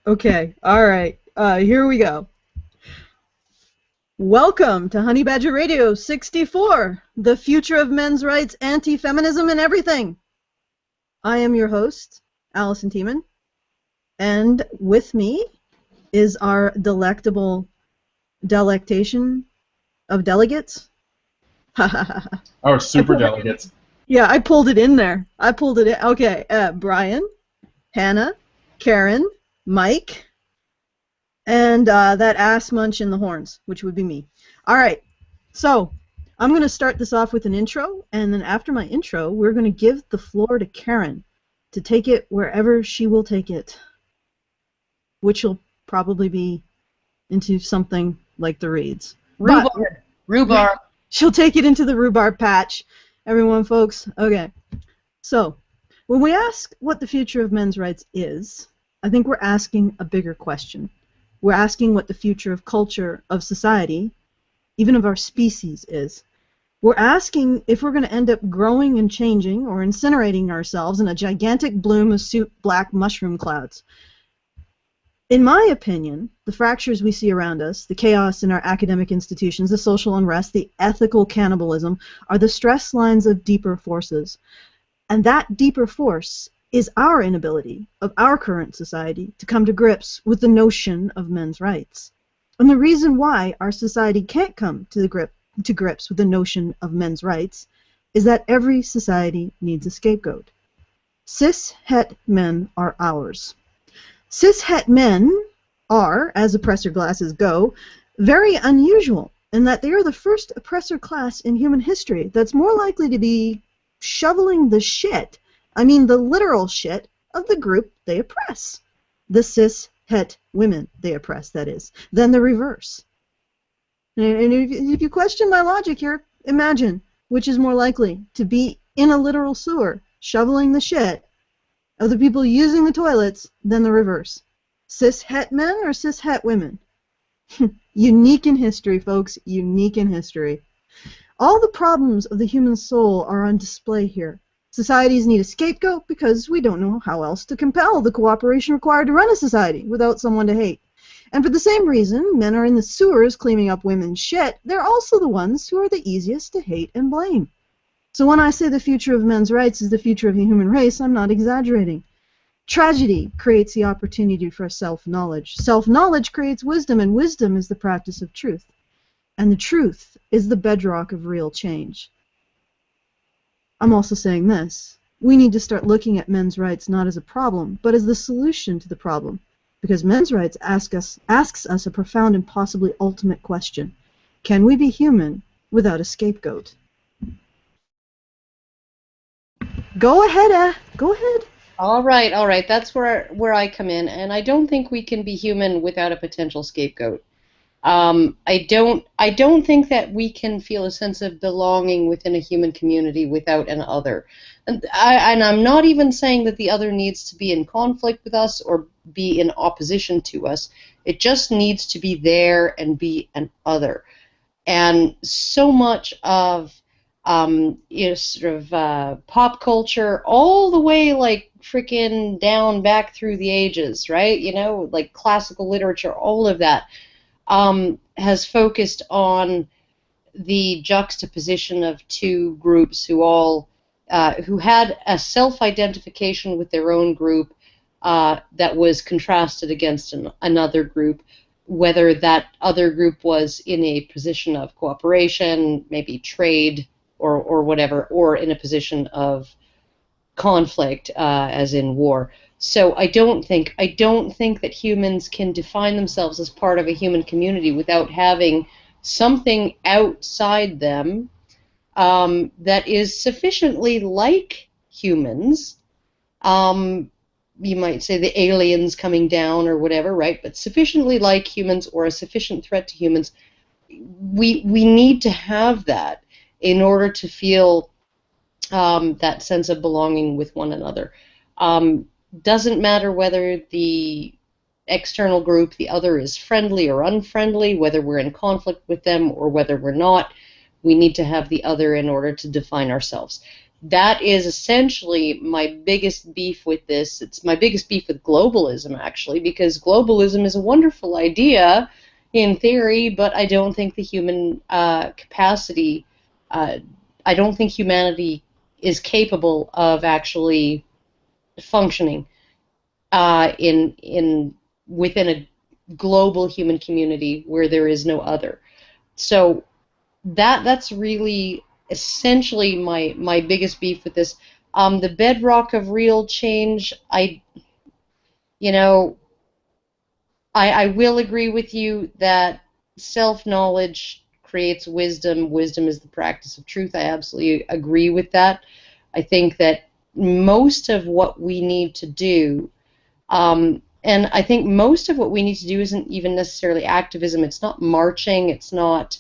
Okay, all right. Here we go. Welcome to Honey Badger Radio 64, the future of men's rights, anti-feminism, and everything. I am your host, Allison Tiemann, and with me is our delectable delectation of delegates. Our super delegates. Yeah, I pulled it in there. I pulled it in. Okay, Brian, Hannah, Karen, Mike, and that ass munch in the horns, which would be me. All right, so I'm going to start this off with an intro, and then after my intro, we're going to give the floor to Karen to take it wherever she will take it, which will probably be into something like the reeds. Rhubarb. She'll take it into the rhubarb patch. Everyone, folks. Okay. So, when we ask what the future of men's rights is, I think we're asking a bigger question. We're asking what the future of culture, of society, even of our species is. We're asking if we're going to end up growing and changing or incinerating ourselves in a gigantic bloom of soot black mushroom clouds. In my opinion, the fractures we see around us, the chaos in our academic institutions, the social unrest, the ethical cannibalism, are the stress lines of deeper forces. And that deeper force is our inability of our current society to come to grips with the notion of men's rights. And the reason why our society can't come to grips with the notion of men's rights is that every society needs a scapegoat. Cis-het men are ours. Cis-het men are, as oppressor classes go, very unusual in that they are the first oppressor class in human history that's more likely to be shoveling the shit, I mean the literal shit, of the group they oppress. The cis-het women they oppress, that is, than the reverse. And if you question my logic here, imagine which is more likely to be in a literal sewer, shoveling the shit of the people using the toilets than the reverse. Cis-het men or cis-het women? Unique in history, folks, unique in history. All the problems of the human soul are on display here. Societies need a scapegoat because we don't know how else to compel the cooperation required to run a society without someone to hate. And for the same reason, men are in the sewers cleaning up women's shit, they're also the ones who are the easiest to hate and blame. So when I say the future of men's rights is the future of the human race, I'm not exaggerating. Tragedy creates the opportunity for self-knowledge. Self-knowledge creates wisdom, and wisdom is the practice of truth. And the truth is the bedrock of real change. I'm also saying this. We need to start looking at men's rights not as a problem, but as the solution to the problem. Because men's rights asks us a profound and possibly ultimate question. Can we be human without a scapegoat? Go ahead, Go ahead. All right. That's where I come in, and I don't think we can be human without a potential scapegoat. I don't think that we can feel a sense of belonging within a human community without an other. And I'm not even saying that the other needs to be in conflict with us or be in opposition to us. It just needs to be there and be an other. And so much of pop culture, all the way like freaking down back through the ages, right? Like classical literature, all of that has focused on the juxtaposition of two groups who had a self-identification with their own group that was contrasted against another group, whether that other group was in a position of cooperation, maybe trade, or whatever, or in a position of conflict, as in war. So I don't think that humans can define themselves as part of a human community without having something outside them that is sufficiently like humans. You might say the aliens coming down or whatever, right? But sufficiently like humans or a sufficient threat to humans. We need to have that in order to feel that sense of belonging with one another. Doesn't matter whether the external group, the other, is friendly or unfriendly, whether we're in conflict with them or whether we're not. We need to have the other in order to define ourselves. that is essentially my biggest beef with this. It's my biggest beef with globalism, actually, because globalism is a wonderful idea in theory, but I don't think the human capacity, I don't think humanity is capable of actually functioning in within a global human community where there is no other. So that's really essentially my biggest beef with this. The bedrock of real change, you know, I will agree with you that self-knowledge creates wisdom. Wisdom is the practice of truth. I absolutely agree with that. I think that most of what we need to do, and I think most of what we need to do isn't even necessarily activism. It's not marching. It's not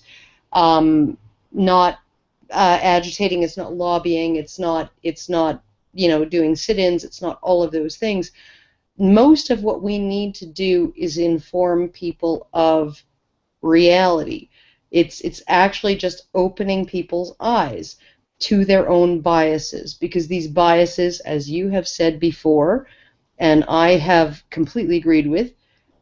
agitating. It's not lobbying. It's not doing sit-ins. It's not all of those things. Most of what we need to do is inform people of reality. It's actually just opening people's eyes to their own biases, because these biases, as you have said before, and I have completely agreed with,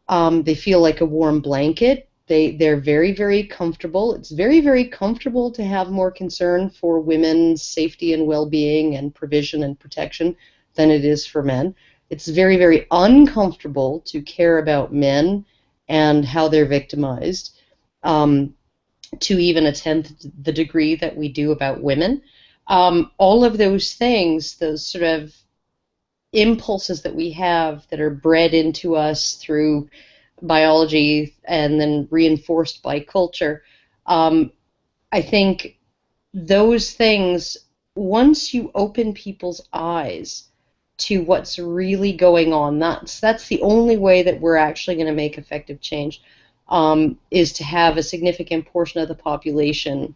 they feel like a warm blanket. They're very, very comfortable. It's very, very comfortable to have more concern for women's safety and well-being and provision and protection than it is for men. It's very, very uncomfortable to care about men and how they're victimized, to even a tenth the degree that we do about women. All of those things, those sort of impulses that we have that are bred into us through biology and then reinforced by culture, I think those things, once you open people's eyes to what's really going on, that's the only way that we're actually going to make effective change, is to have a significant portion of the population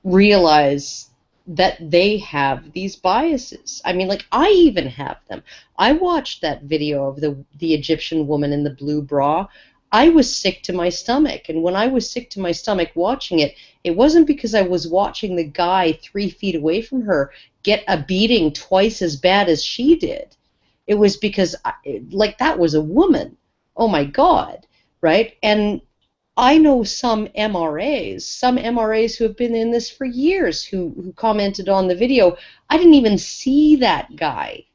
realize that they have these biases. I mean, like, I even have them. I watched that video of the Egyptian woman in the blue bra. I was sick to my stomach, and when I was sick to my stomach watching it, it wasn't because I was watching the guy 3 feet away from her get a beating twice as bad as she did. It was because, like, that was a woman. Oh my God, right? And I know some MRAs who have been in this for years who commented on the video. I didn't even see that guy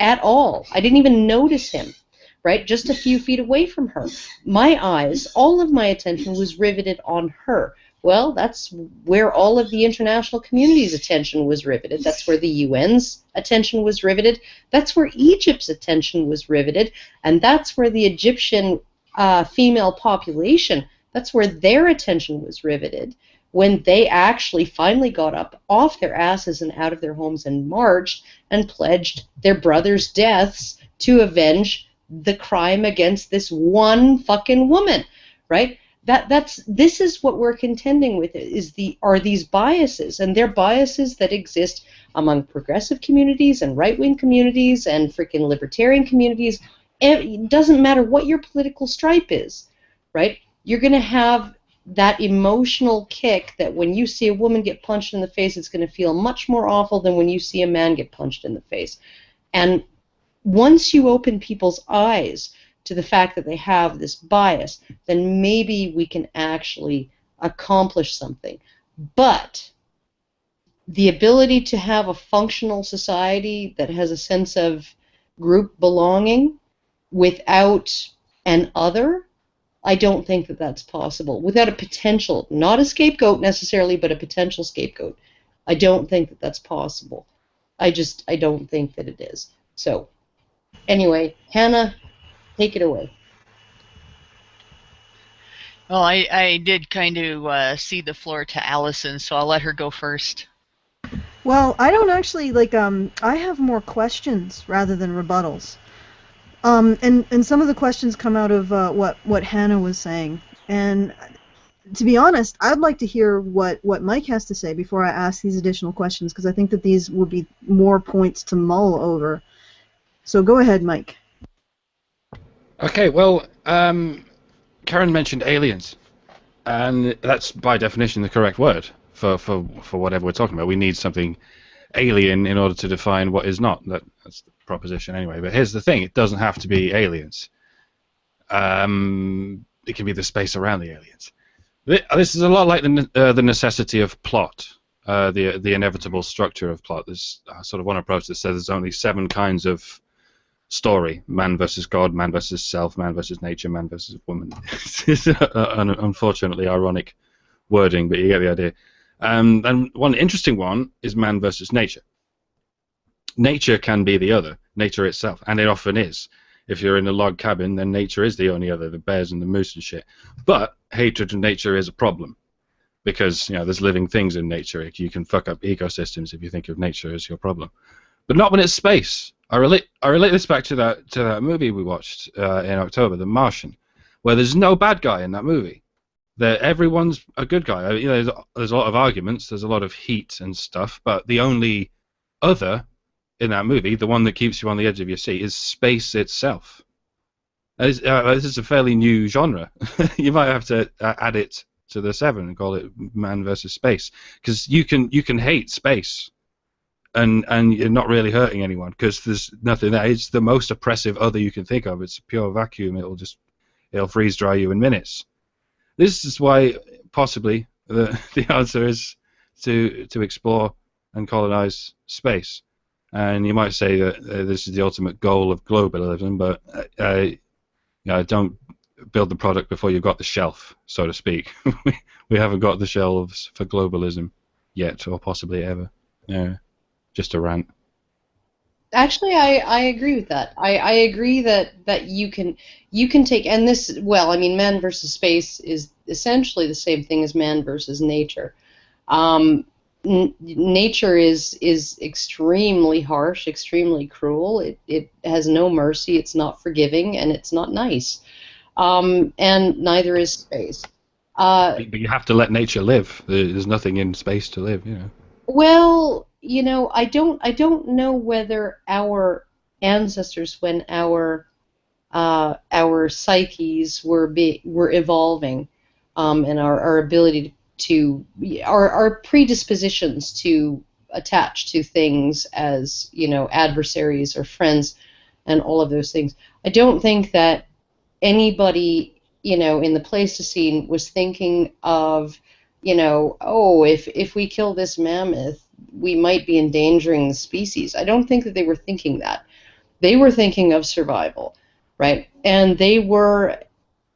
at all. I didn't even notice him, right? Just a few feet away from her. My eyes, all of my attention was riveted on her. Well, that's where all of the international community's attention was riveted. That's where the UN's attention was riveted. That's where Egypt's attention was riveted. And that's where the Egyptian female population, that's where their attention was riveted when they actually finally got up off their asses and out of their homes and marched and pledged their brothers' deaths to avenge the crime against this one fucking woman, right? This is what we're contending with, are these biases, and they're biases that exist among progressive communities and right-wing communities and freaking libertarian communities. It doesn't matter what your political stripe is, right? You're going to have that emotional kick that when you see a woman get punched in the face, it's going to feel much more awful than when you see a man get punched in the face. And once you open people's eyes to the fact that they have this bias, then maybe we can actually accomplish something. But the ability to have a functional society that has a sense of group belonging without an other, I don't think that that's possible. Without a potential, not a scapegoat necessarily, but a potential scapegoat, I don't think that that's possible. I don't think that it is. So, anyway, Hannah, take it away. Well, I did kind of cede the floor to Allison, so I'll let her go first. Well, I don't actually, I have more questions rather than rebuttals. And some of the questions come out of what Hannah was saying. And to be honest, I'd like to hear what Mike has to say before I ask these additional questions, because I think that these would be more points to mull over. So go ahead, Mike. Okay, well, Karen mentioned aliens, and that's by definition the correct word for whatever we're talking about. We need something alien in order to define what is not. That's the proposition anyway. But here's the thing: it doesn't have to be aliens. It can be the space around the aliens. This is a lot like the necessity of plot, the inevitable structure of plot. There's sort of one approach that says there's only 7 kinds of story: man versus God, man versus self, man versus nature, man versus woman. It's an unfortunately ironic wording, but you get the idea. And one interesting one is man versus nature. Nature can be the other, nature itself, and it often is. If you're in a log cabin, then nature is the only other, the bears and the moose and shit. But hatred of nature is a problem, because there's living things in nature. You can fuck up ecosystems if you think of nature as your problem. But not when it's space. I relate this back to that movie we watched in October, The Martian, where there's no bad guy in that movie. Everyone's a good guy. There's a lot of arguments, there's a lot of heat and stuff, but the only other in that movie, the one that keeps you on the edge of your seat, is space itself. This is a fairly new genre. You might have to add it to the 7 and call it man versus space, because you can hate space and you're not really hurting anyone, because there's nothing there. It's the most oppressive other you can think of. It's a pure vacuum. It'll freeze dry you in minutes. This is why possibly the answer is to explore and colonize space. And you might say that this is the ultimate goal of globalism, but don't build the product before you've got the shelf, so to speak. We haven't got the shelves for globalism yet, or possibly ever. Yeah, just a rant. Actually, I agree with that. I agree that you can take, and this, well, I mean, man versus space is essentially the same thing as man versus nature. Nature is extremely harsh, extremely cruel. It has no mercy. It's not forgiving, and it's not nice. And neither is space. But you have to let nature live. There's nothing in space to live. Well, I don't know whether our ancestors, when our psyches were evolving, and our ability to our predispositions to attach to things as adversaries or friends and all of those things. I don't think that anybody in the Pleistocene was thinking of if we kill this mammoth we might be endangering the species. I don't think that they were thinking that. They were thinking of survival, right? And they were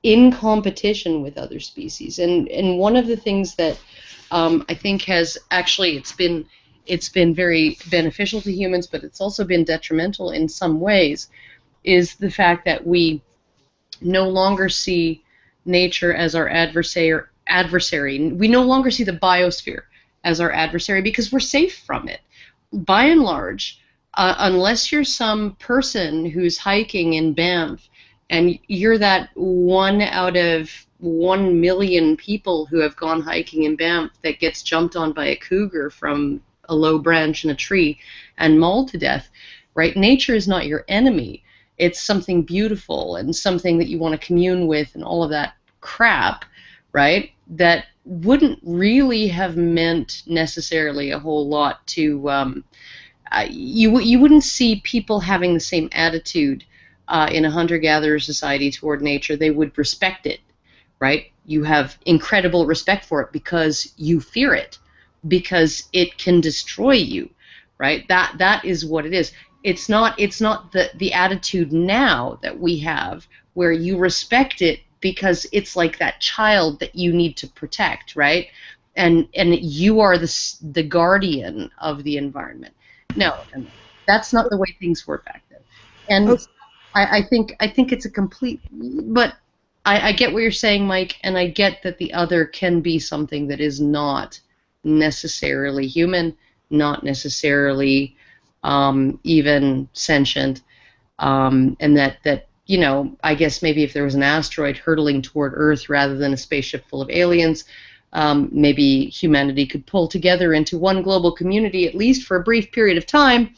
in competition with other species. And one of the things that I think has actually it's been very beneficial to humans, but it's also been detrimental in some ways, is the fact that we no longer see nature as our adversary. We no longer see the biosphere as our adversary because we're safe from it. By and large, unless you're some person who's hiking in Banff and you're that 1 out of 1 million people who have gone hiking in Banff that gets jumped on by a cougar from a low branch in a tree and mauled to death, right? Nature is not your enemy. It's something beautiful and something that you want to commune with and all of that crap, right? That wouldn't really have meant necessarily a whole lot to you wouldn't see people having the same attitude in a hunter-gatherer society toward nature. They would respect it, right? You have incredible respect for it because you fear it, because it can destroy you, right? That is what it is. It's not the attitude now that we have where you respect it because it's like that child that you need to protect, right? And you are the guardian of the environment. No, that's not the way things were back then. And I think it's a complete. But I get what you're saying, Mike, and I get that the other can be something that is not necessarily human, not necessarily even sentient, and that I guess maybe if there was an asteroid hurtling toward Earth rather than a spaceship full of aliens, maybe humanity could pull together into one global community, at least for a brief period of time.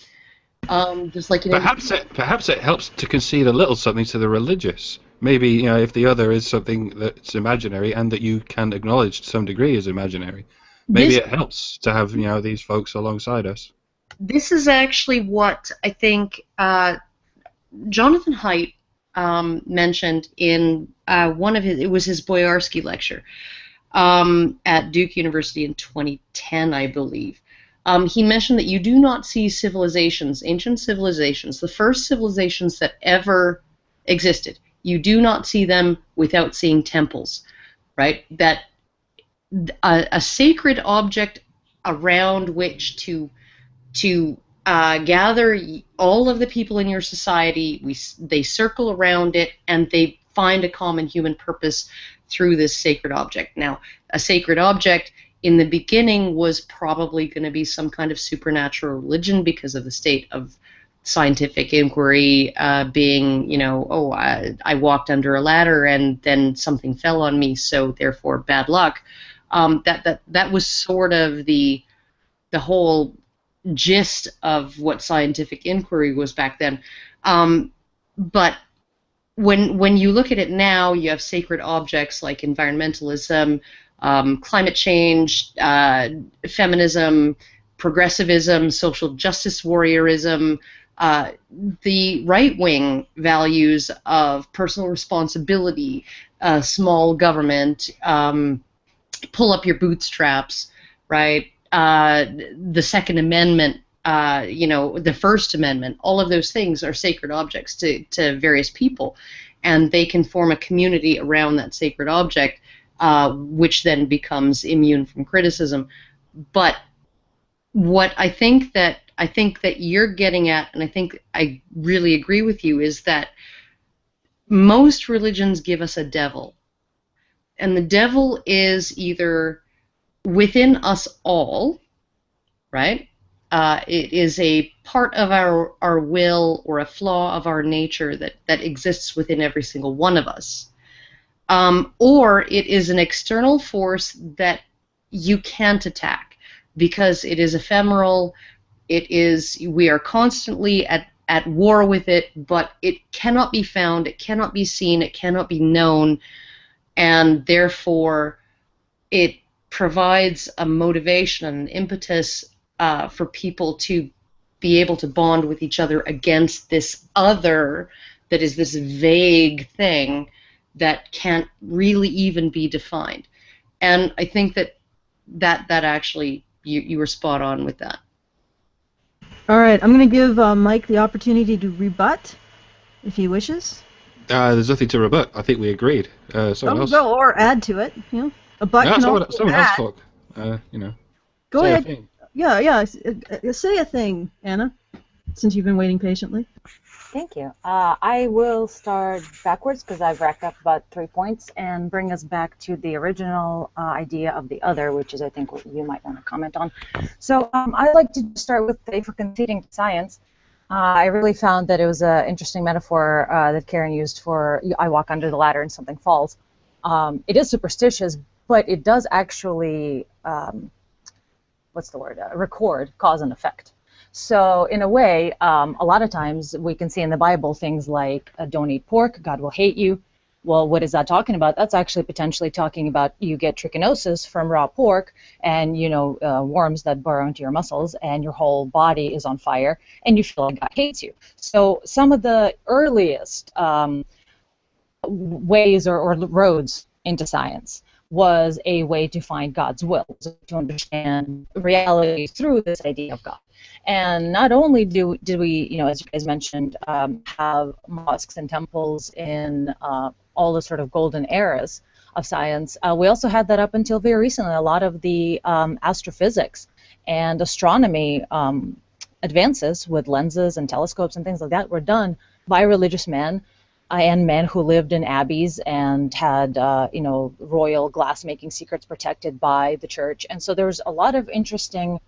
Just like perhaps it helps to concede a little something to the religious. Maybe if the other is something that's imaginary and that you can acknowledge to some degree is imaginary, maybe it helps to have these folks alongside us. This is actually what I think Jonathan Haidt mentioned in one of his, it was his Boyarsky lecture at Duke University in 2010, I believe. He mentioned that you do not see civilizations, ancient civilizations, the first civilizations that ever existed, you do not see them without seeing temples, right? That a sacred object around which to gather all of the people in your society. They circle around it and they find a common human purpose through this sacred object. Now, a sacred object in the beginning was probably going to be some kind of supernatural religion because of the state of scientific inquiry being, oh, I walked under a ladder and then something fell on me, so therefore bad luck. That was sort of the whole gist of what scientific inquiry was back then. But when you look at it now, you have sacred objects like environmentalism, climate change, feminism, progressivism, social justice warriorism, the right-wing values of personal responsibility, small government, pull up your bootstraps, right? The Second Amendment, the First Amendment, all of those things are sacred objects to various people, and they can form a community around that sacred object, which then becomes immune from criticism. But what I think that you're getting at, and I think I really agree with you, is that most religions give us a devil, and the devil is either within us all, right? It is a part of our will or a flaw of our nature that exists within every single one of us. Or it is an external force that you can't attack because it is ephemeral. We are constantly at war with it, but it cannot be found, it cannot be seen, it cannot be known, and therefore it provides a motivation and an impetus for people to be able to bond with each other against this other that is this vague thing that can't really even be defined. And I think that actually you were spot on with that. All right, I'm going to give Mike the opportunity to rebut if he wishes. There's nothing to rebut. I think we agreed. Someone else. Go or add to it. A butt can also someone add. else talk. Go say ahead. a thing. Yeah. Say a thing, Anna, since you've been waiting patiently. Thank you. I will start backwards because I've racked up about 3 points and bring us back to the original idea of the other, which is I think what you might want to comment on. So I'd like to start with for conceding to science. I really found that it was an interesting metaphor that Karen used for I walk under the ladder and something falls. It is superstitious, but it does actually, record cause and effect. So in a way, a lot of times we can see in the Bible things like don't eat pork, God will hate you. Well, what is that talking about? That's actually potentially talking about you get trichinosis from raw pork and, worms that burrow into your muscles and your whole body is on fire and you feel like God hates you. So some of the earliest ways or roads into science was a way to find God's will, to understand reality through this idea of God. And not only did we, as you guys mentioned, have mosques and temples in all the sort of golden eras of science, we also had that up until very recently. A lot of the astrophysics and astronomy advances with lenses and telescopes and things like that were done by religious men and men who lived in abbeys and had, royal glass-making secrets protected by the church. And so there's a lot of interesting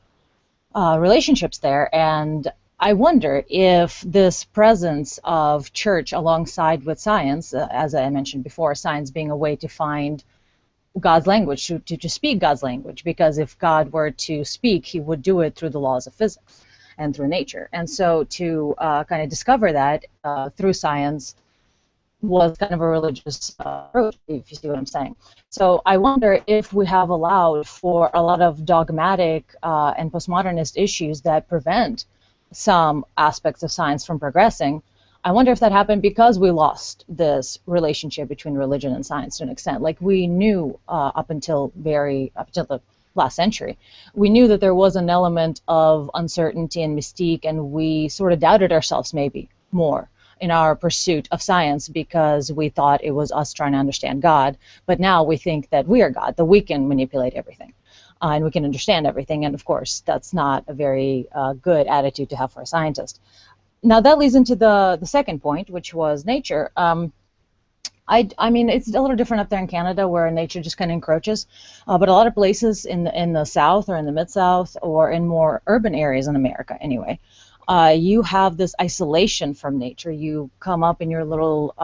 relationships there. And I wonder if this presence of church alongside with science, as I mentioned before, science being a way to find God's language, to speak God's language, because if God were to speak, he would do it through the laws of physics and through nature. And so to kind of discover that through science was kind of a religious approach, if you see what I'm saying. So I wonder if we have allowed for a lot of dogmatic and postmodernist issues that prevent some aspects of science from progressing. I wonder if that happened because we lost this relationship between religion and science to an extent. Like we knew up until the last century, we knew that there was an element of uncertainty and mystique, and we sort of doubted ourselves maybe more in our pursuit of science because we thought it was us trying to understand God. But now we think that we are God, that we can manipulate everything and we can understand everything. And of course, that's not a very good attitude to have for a scientist. Now that leads into the second point, which was nature. I mean, it's a little different up there in Canada where nature just kind of encroaches, but a lot of places in the South or in the Mid-South or in more urban areas in America anyway, you have this isolation from nature. You come up in your little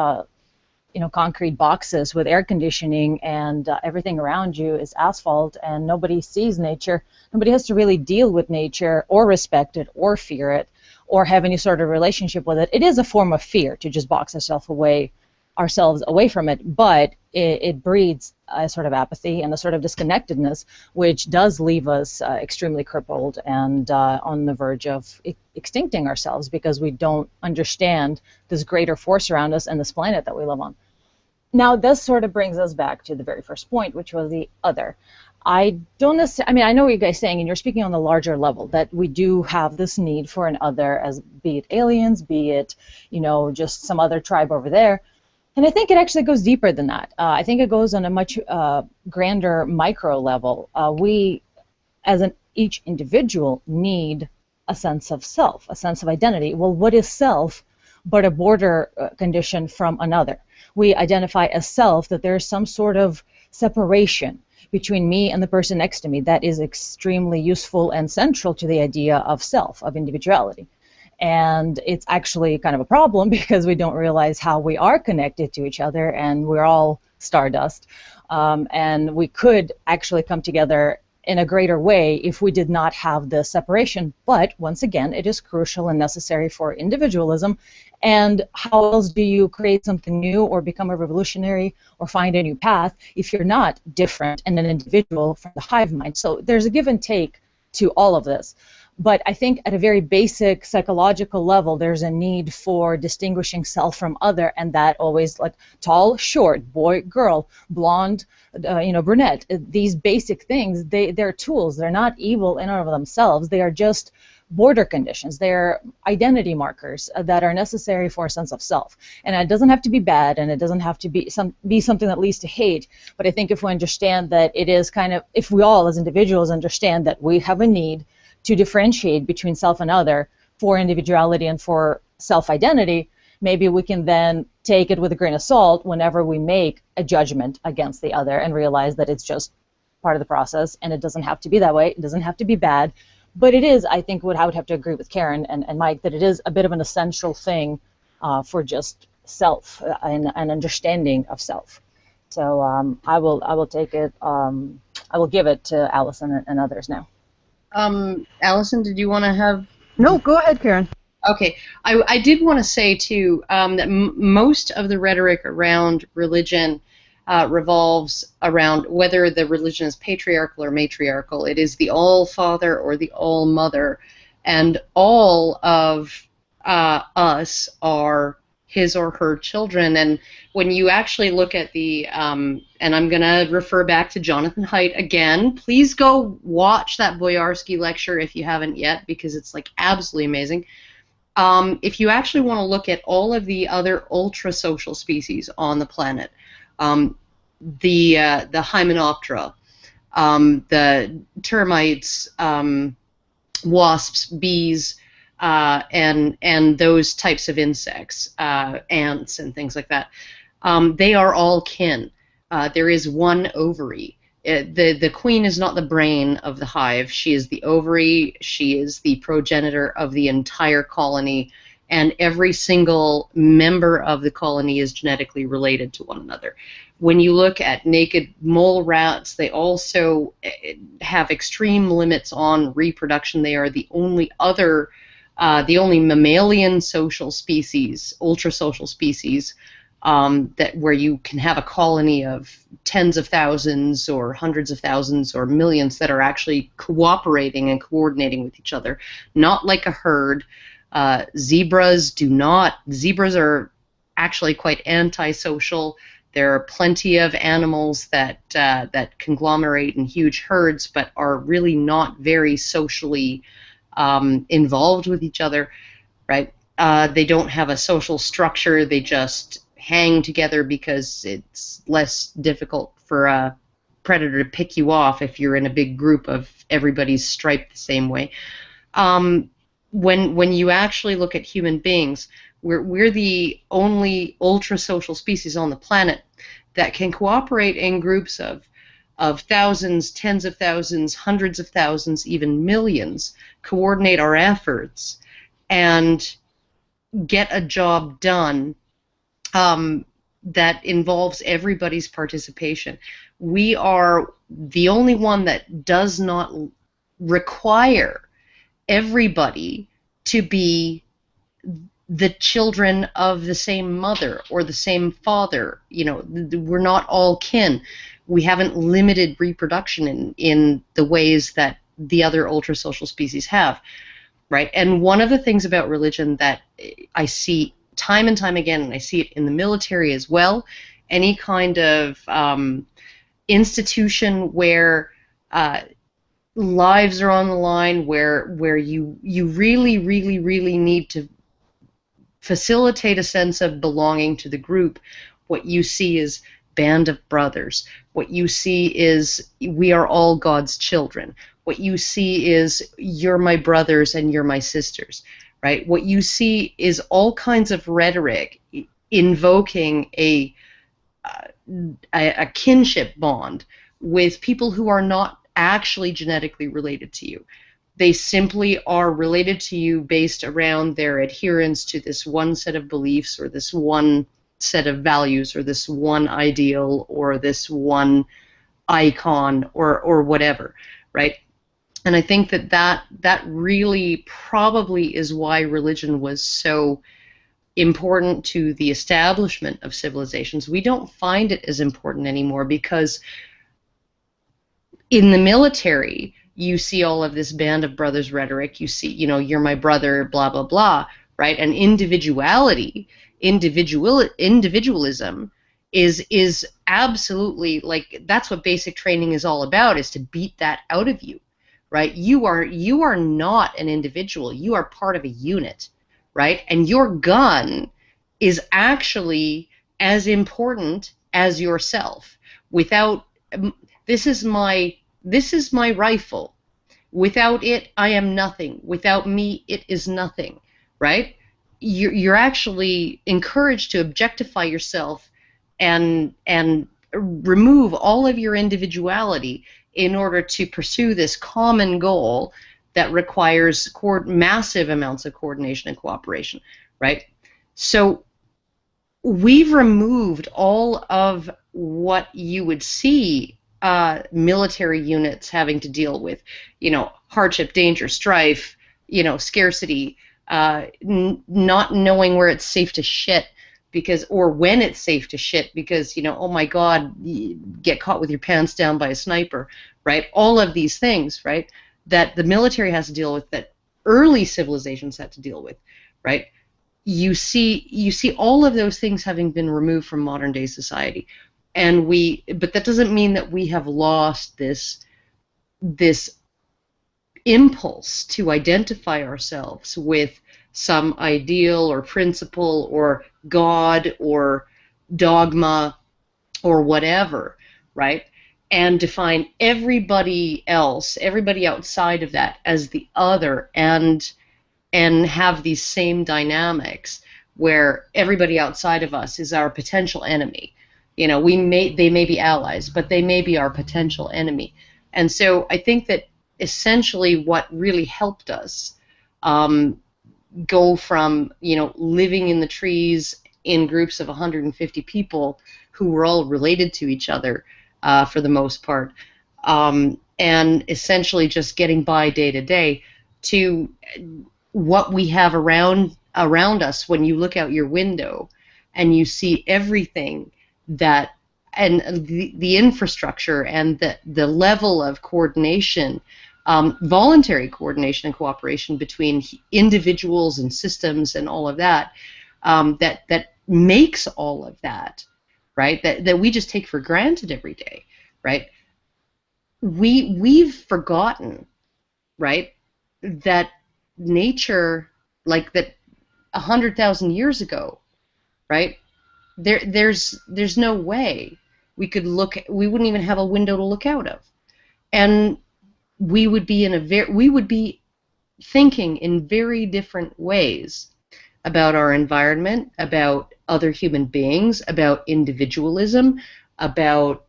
concrete boxes with air conditioning, and everything around you is asphalt, and nobody sees nature. Nobody has to really deal with nature or respect it or fear it or have any sort of relationship with it. It is a form of fear to just box ourselves away from it, but it breeds a sort of apathy and a sort of disconnectedness, which does leave us extremely crippled and on the verge of extincting ourselves because we don't understand this greater force around us and this planet that we live on. Now, this sort of brings us back to the very first point, which was the other. I don't necessarily, I mean, I know what you guys are saying, and you're speaking on the larger level, that we do have this need for an other, as be it aliens, be it, just some other tribe over there. And I think it actually goes deeper than that. I think it goes on a much grander micro level. We, as each individual, need a sense of self, a sense of identity. Well, what is self but a border condition from another? We identify as self that there's some sort of separation between me and the person next to me that is extremely useful and central to the idea of self, of individuality. And it's actually kind of a problem because we don't realize how we are connected to each other, and we're all stardust. And we could actually come together in a greater way if we did not have this separation. But once again, it is crucial and necessary for individualism. And how else do you create something new or become a revolutionary or find a new path if you're not different and an individual from the hive mind? So there's a give and take to all of this. But I think at a very basic psychological level, there's a need for distinguishing self from other, and that always, like tall, short, boy, girl, blonde, brunette. These basic things, they're tools. They're not evil in and of themselves. They are just border conditions. They're identity markers that are necessary for a sense of self. And it doesn't have to be bad, and it doesn't have to be something that leads to hate. But I think if we understand that it is if we all as individuals understand that we have a need to differentiate between self and other for individuality and for self-identity, maybe we can then take it with a grain of salt whenever we make a judgment against the other and realize that it's just part of the process and it doesn't have to be that way. It doesn't have to be bad. But it is, I think, I would have to agree with Karen and Mike that it is a bit of an essential thing for just self and understanding of self. So I will take it. I will give it to Allison and others now. Allison, did you want to have? No, go ahead, Karen. Okay, I did want to say too that most of the rhetoric around religion revolves around whether the religion is patriarchal or matriarchal. It is the all-father or the all-mother, and all of us are his or her children. And when you actually look at the, and I'm going to refer back to Jonathan Haidt again, please go watch that Boyarsky lecture if you haven't yet, because it's like absolutely amazing. If you actually want to look at all of the other ultra-social species on the planet, the Hymenoptera, the termites, wasps, bees, and those types of insects, ants and things like that, they are all kin. There is one ovary. The queen is not the brain of the hive. She is the ovary. She is the progenitor of the entire colony, and every single member of the colony is genetically related to one another. When you look at naked mole rats, they also have extreme limits on reproduction. They are the only mammalian social species, ultra-social species, that where you can have a colony of tens of thousands or hundreds of thousands or millions that are actually cooperating and coordinating with each other, not like a herd. Zebras are actually quite antisocial. There are plenty of animals that conglomerate in huge herds, but are really not very socially involved with each other, right? They don't have a social structure. They just hang together because it's less difficult for a predator to pick you off if you're in a big group of everybody's striped the same way. When you actually look at human beings, we're the only ultra-social species on the planet that can cooperate in groups of thousands, tens of thousands, hundreds of thousands, even millions, coordinate our efforts, and get a job done that involves everybody's participation. We are the only one that does not require everybody to be the children of the same mother or the same father. You know, we're not all kin. We haven't limited reproduction in the ways that the other ultra-social species have, right? And one of the things about religion that I see time and time again, and I see it in the military as well, any kind of institution where lives are on the line, where you really, really, really need to facilitate a sense of belonging to the group, what you see is band of brothers. What you see is we are all God's children. What you see is you're my brothers and you're my sisters, right? What you see is all kinds of rhetoric invoking a kinship bond with people who are not actually genetically related to you. They simply are related to you based around their adherence to this one set of beliefs or this one set of values or this one ideal or this one icon or whatever, right? And I think that really probably is why religion was so important to the establishment of civilizations. We don't find it as important anymore because in the military, you see all of this band of brothers rhetoric. You see, you know, you're my brother, blah, blah, blah, right? And individualism is absolutely, like, that's what basic training is all about, is to beat that out of you, right? You are not an individual. You are part of a unit, right? And your gun is actually as important as yourself. Without this is my rifle. Without it, I am nothing. Without me, it is nothing, right? You're actually encouraged to objectify yourself and remove all of your individuality in order to pursue this common goal that requires massive amounts of coordination and cooperation, right? So we've removed all of what you would see military units having to deal with, you know, hardship, danger, strife, you know, scarcity, not knowing where it's safe to shit because, or when it's safe to shit because, you know, oh my God, you get caught with your pants down by a sniper, right? All of these things, right, that the military has to deal with, that early civilizations had to deal with, right? You see all of those things having been removed from modern day society. And but that doesn't mean that we have lost this impulse to identify ourselves with some ideal or principle or God or dogma or whatever, right? And define everybody else, everybody outside of that, as the other, and have these same dynamics where everybody outside of us is our potential enemy. You know, they may be allies, but they may be our potential enemy. And so I think that essentially what really helped us go from, you know, living in the trees in groups of 150 people who were all related to each other for the most part, and essentially just getting by day to day, to what we have around us when you look out your window and you see everything that, and the infrastructure and the level of coordination, voluntary coordination and cooperation between individuals and systems and all of that, that makes all of that, right? That we just take for granted every day, right? We've forgotten, right, that nature, like that 100,000 years ago, right? There's no way we could look. We wouldn't even have a window to look out of, and we would be thinking in very different ways about our environment, about other human beings, about individualism, about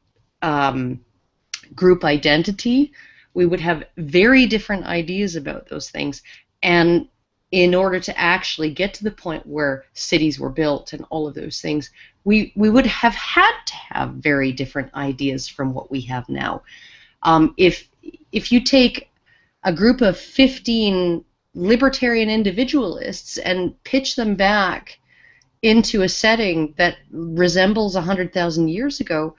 group identity. We would have very different ideas about those things. And in order to actually get to the point where cities were built and all of those things, we would have had to have very different ideas from what we have now. If you take a group of 15 libertarian individualists and pitch them back into a setting that resembles 100,000 years ago,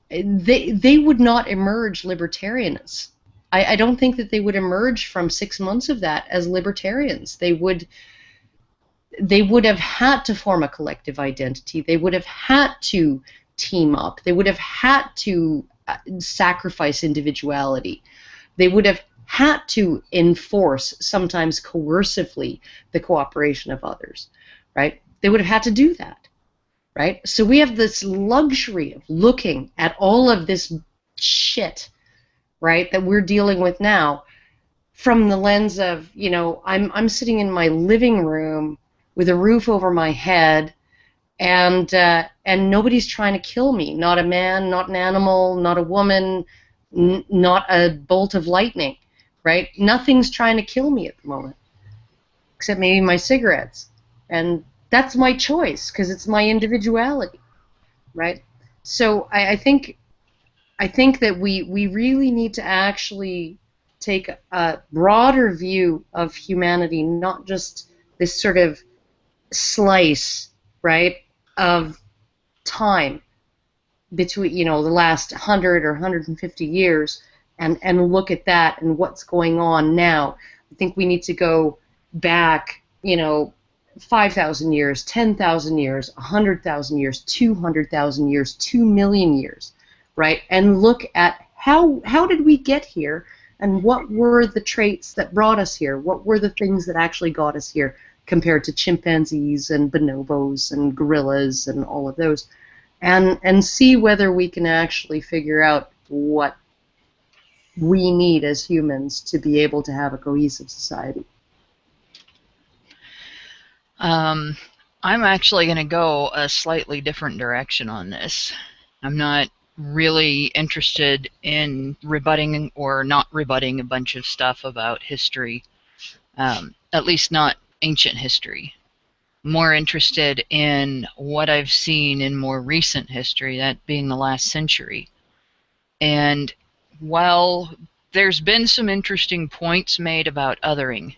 they would not emerge libertarians. I don't think that they would emerge from 6 months of that as libertarians. They would have had to form a collective identity. They would have had to team up. They would have had to sacrifice individuality. They would have had to enforce, sometimes coercively, the cooperation of others, right? They would have had to do that, right? So we have this luxury of looking at all of this shit, right, that we're dealing with now from the lens of, you know, I'm sitting in my living room with a roof over my head, and nobody's trying to kill me. Not a man, not an animal, not a woman, not a bolt of lightning, right? Nothing's trying to kill me at the moment, except maybe my cigarettes. And that's my choice, because it's my individuality, right? So I think that we really need to actually take a broader view of humanity, not just this sort of slice, right, of time between, you know, the last 100 or 150 years, and look at that and what's going on now. I think we need to go back, you know, 5,000 years, 10,000 years, 100,000 years, 200,000 years, 2 million years, right? And look at how did we get here, and what were the traits that brought us here? What were the things that actually got us here compared to chimpanzees and bonobos and gorillas and all of those? And see whether we can actually figure out what we need as humans to be able to have a cohesive society. I'm actually going to go a slightly different direction on this. I'm not really interested in rebutting or not rebutting a bunch of stuff about history, at least not ancient history. More interested in what I've seen in more recent history, that being the last century. And while there's been some interesting points made about othering,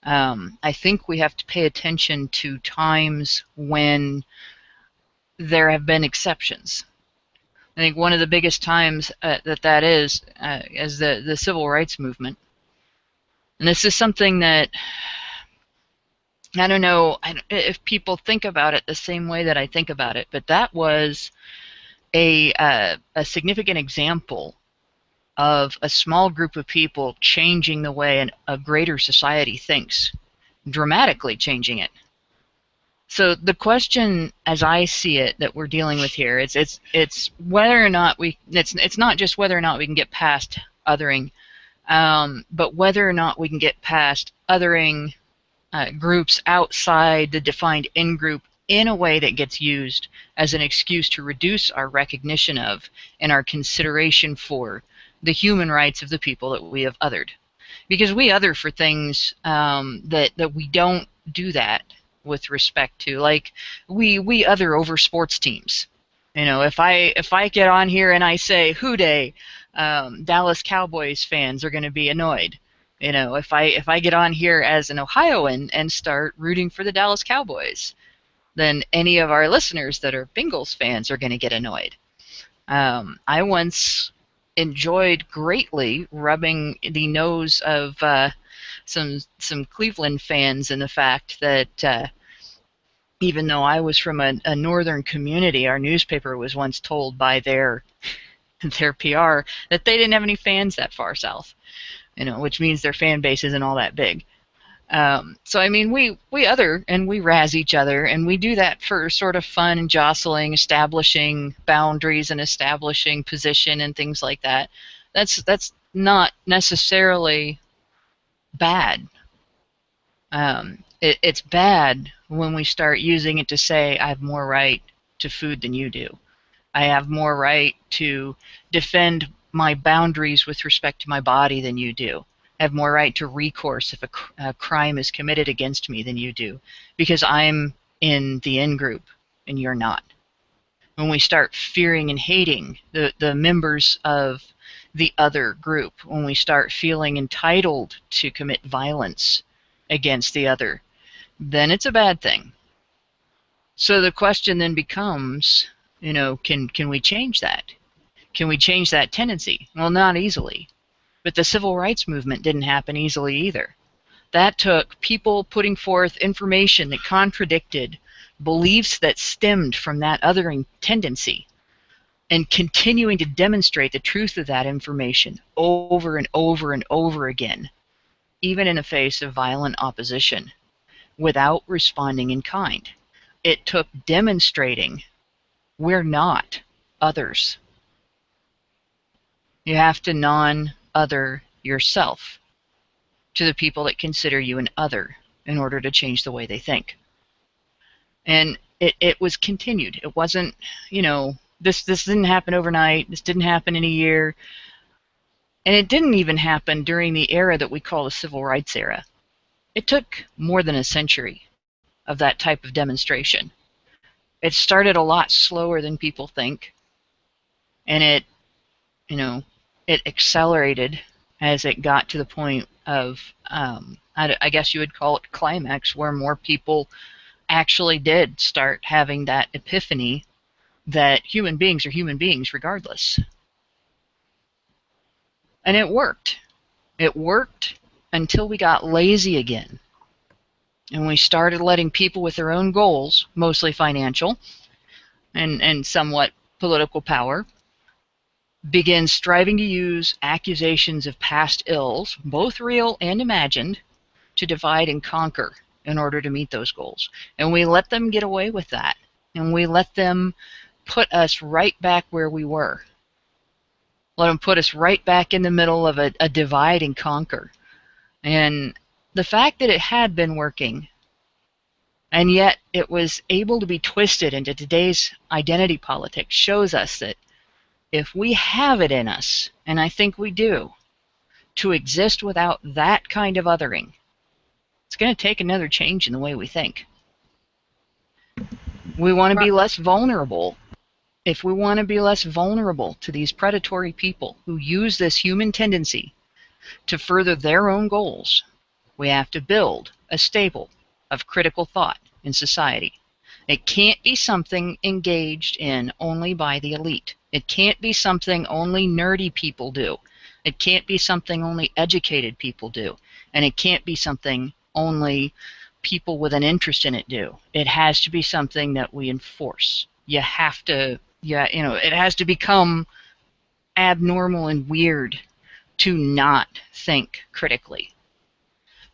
I think we have to pay attention to times when there have been exceptions. I think one of the biggest times that is the civil rights movement. And this is something that, I don't know if people think about it the same way that I think about it, but that was a significant example of a small group of people changing the way a greater society thinks, dramatically changing it. So the question, as I see it, that we're dealing with here, it's whether or not it's not just whether or not we can get past othering, but whether or not we can get past othering groups outside the defined in-group in a way that gets used as an excuse to reduce our recognition of and our consideration for the human rights of the people that we have othered. Because we other for things that we don't do that with respect to. Like, we other over sports teams. You know, if I get on here and I say, "Hoo day," Dallas Cowboys fans are going to be annoyed. You know, if I get on here as an Ohioan and start rooting for the Dallas Cowboys, then any of our listeners that are Bengals fans are going to get annoyed. I once enjoyed greatly rubbing the nose of some Cleveland fans in the fact that even though I was from a northern community, our newspaper was once told by their PR that they didn't have any fans that far south, which means their fan base isn't all that big. So I mean, we razz each other, and we do that for sort of fun and jostling, establishing boundaries and establishing position and things like that. That's not necessarily bad. It's bad when we start using it to say I have more right to food than you do. I have more right to defend my boundaries with respect to my body than you do. I have more right to recourse if a crime is committed against me than you do, because I'm in the in-group and you're not. When we start fearing and hating the members of the other group, when we start feeling entitled to commit violence against the other, then it's a bad thing. So the question then becomes, can we change that? Can we change that tendency? Well, not easily. But the civil rights movement didn't happen easily either. That took people putting forth information that contradicted beliefs that stemmed from that othering tendency, and continuing to demonstrate the truth of that information over and over and over again, even in the face of violent opposition, without responding in kind. It took demonstrating we're not others. You have to non-other yourself to the people that consider you an other in order to change the way they think. And it was continued. It wasn't, this didn't happen overnight. This didn't happen in a year. And it didn't even happen during the era that we call the civil rights era. It took more than a century of that type of demonstration. It started a lot slower than people think. And it accelerated as it got to the point of, I guess you would call it climax, where more people actually did start having that epiphany that human beings are human beings regardless. And it worked. It worked until we got lazy again. And we started letting people with their own goals, mostly financial and somewhat political power, begin striving to use accusations of past ills, both real and imagined, to divide and conquer in order to meet those goals. And we let them get away with that. And we let them put us right back where we were. Let them put us right back in the middle of a divide and conquer. And the fact that it had been working, and yet it was able to be twisted into today's identity politics, shows us that if we have it in us, and I think we do, to exist without that kind of othering, it's going to take another change in the way we think. We want to be less vulnerable. If we want to be less vulnerable to these predatory people who use this human tendency to further their own goals, we have to build a stable of critical thought in society. It can't be something engaged in only by the elite. It can't be something only nerdy people do. It can't be something only educated people do. And it can't be something only people with an interest in it do. It has to be something that we enforce. You have to, it has to become abnormal and weird to not think critically.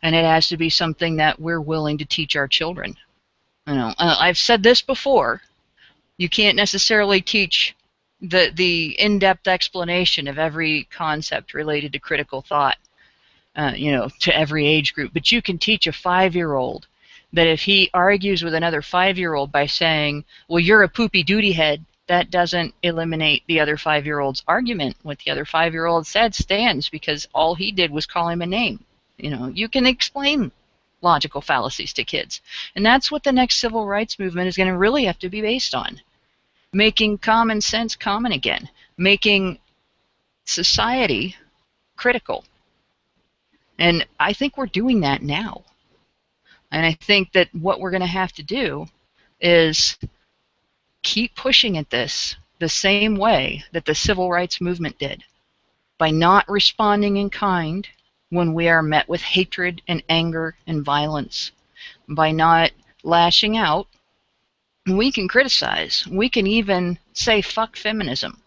And it has to be something that we're willing to teach our children. I've said this before. You can't necessarily teach the in-depth explanation of every concept related to critical thought, to every age group. But you can teach a 5-year-old that if he argues with another 5-year-old by saying, well, you're a poopy duty head, that doesn't eliminate the other 5-year-old's argument. What the other 5-year-old said stands because all he did was call him a name. You can explain logical fallacies to kids. And that's what the next civil rights movement is going to really have to be based on. Making common sense common again. Making society critical. And I think we're doing that now. And I think that what we're going to have to do is keep pushing at this the same way that the civil rights movement did, by not responding in kind when we are met with hatred and anger and violence, by not lashing out. We can criticize. We can even say fuck feminism.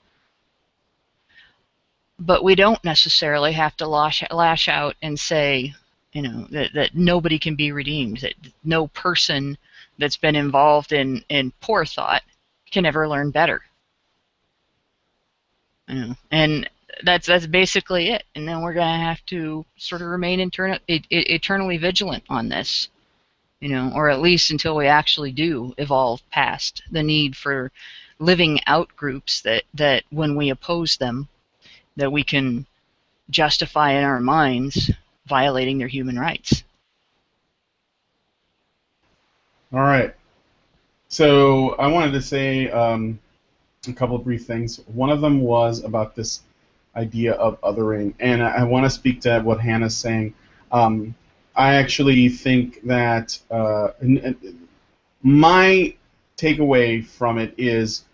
But we don't necessarily have to lash out and say, that nobody can be redeemed, that no person that's been involved in poor thought can ever learn better. And that's basically it. And then we're going to have to sort of remain eternally vigilant on this, or at least until we actually do evolve past the need for living out groups that when we oppose them, that we can justify in our minds violating their human rights. All right. So I wanted to say a couple of brief things. One of them was about this idea of othering, and I want to speak to what Hannah's saying. I actually think that my takeaway from it is,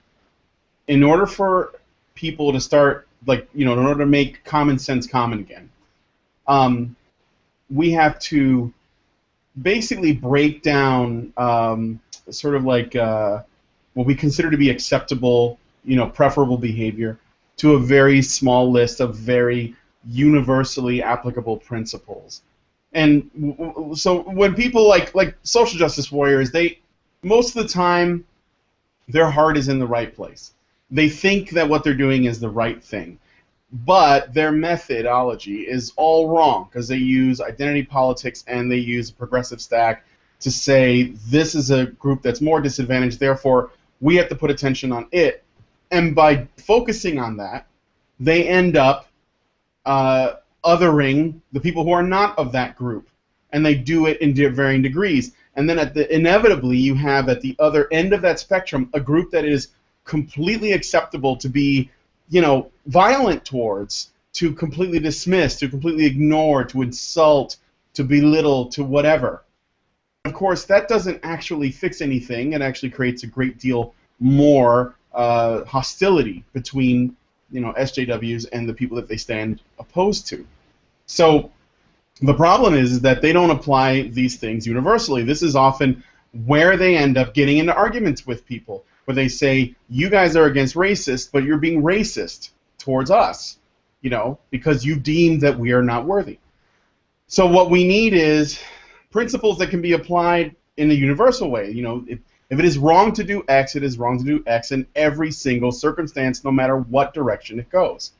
in order for people to start, in order to make common sense common again, we have to basically break down sort of like what we consider to be acceptable, preferable behavior, to a very small list of very universally applicable principles. And so when people like social justice warriors, they most of the time their heart is in the right place. They think that what they're doing is the right thing, but their methodology is all wrong because they use identity politics and they use a progressive stack to say this is a group that's more disadvantaged, therefore we have to put attention on it. And by focusing on that, they end up othering the people who are not of that group, and they do it in varying degrees. And then inevitably you have at the other end of that spectrum a group that is completely acceptable to be, violent towards, to completely dismiss, to completely ignore, to insult, to belittle, to whatever. Of course, that doesn't actually fix anything. It actually creates a great deal more hostility between, SJWs and the people that they stand opposed to. So the problem is that they don't apply these things universally. This is often where they end up getting into arguments with people, where they say, you guys are against racist, but you're being racist towards us, because you deem that we are not worthy. So what we need is principles that can be applied in a universal way. If it is wrong to do X, it is wrong to do X in every single circumstance, no matter what direction it goes.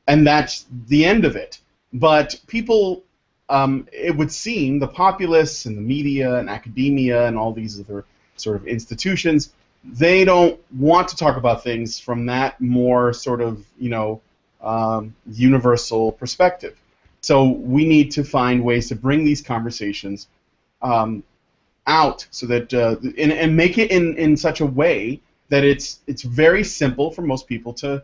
And that's the end of it. But people, it would seem, the populace and the media and academia and all these other sort of institutions, they don't want to talk about things from that more sort of, universal perspective. So we need to find ways to bring these conversations out, so that and make it in such a way that it's very simple for most people to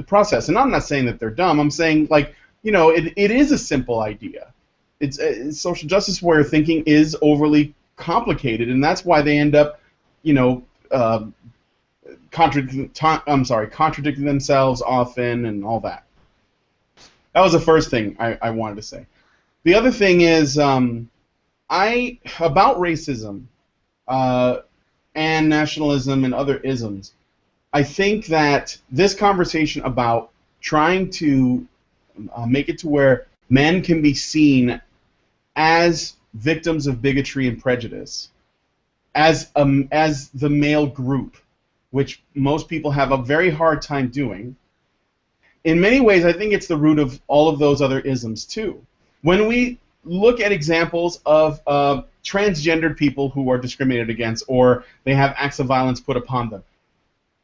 process. And I'm not saying that they're dumb. I'm saying it is a simple idea. It's social justice warrior thinking is overly complicated, and that's why they end up contradicting themselves often and all that. That was the first thing I wanted to say. The other thing is about racism and nationalism and other isms. I think that this conversation about trying to make it to where men can be seen as victims of bigotry and prejudice, as the male group, which most people have a very hard time doing. In many ways, I think it's the root of all of those other isms too. When we look at examples of transgendered people who are discriminated against, or they have acts of violence put upon them,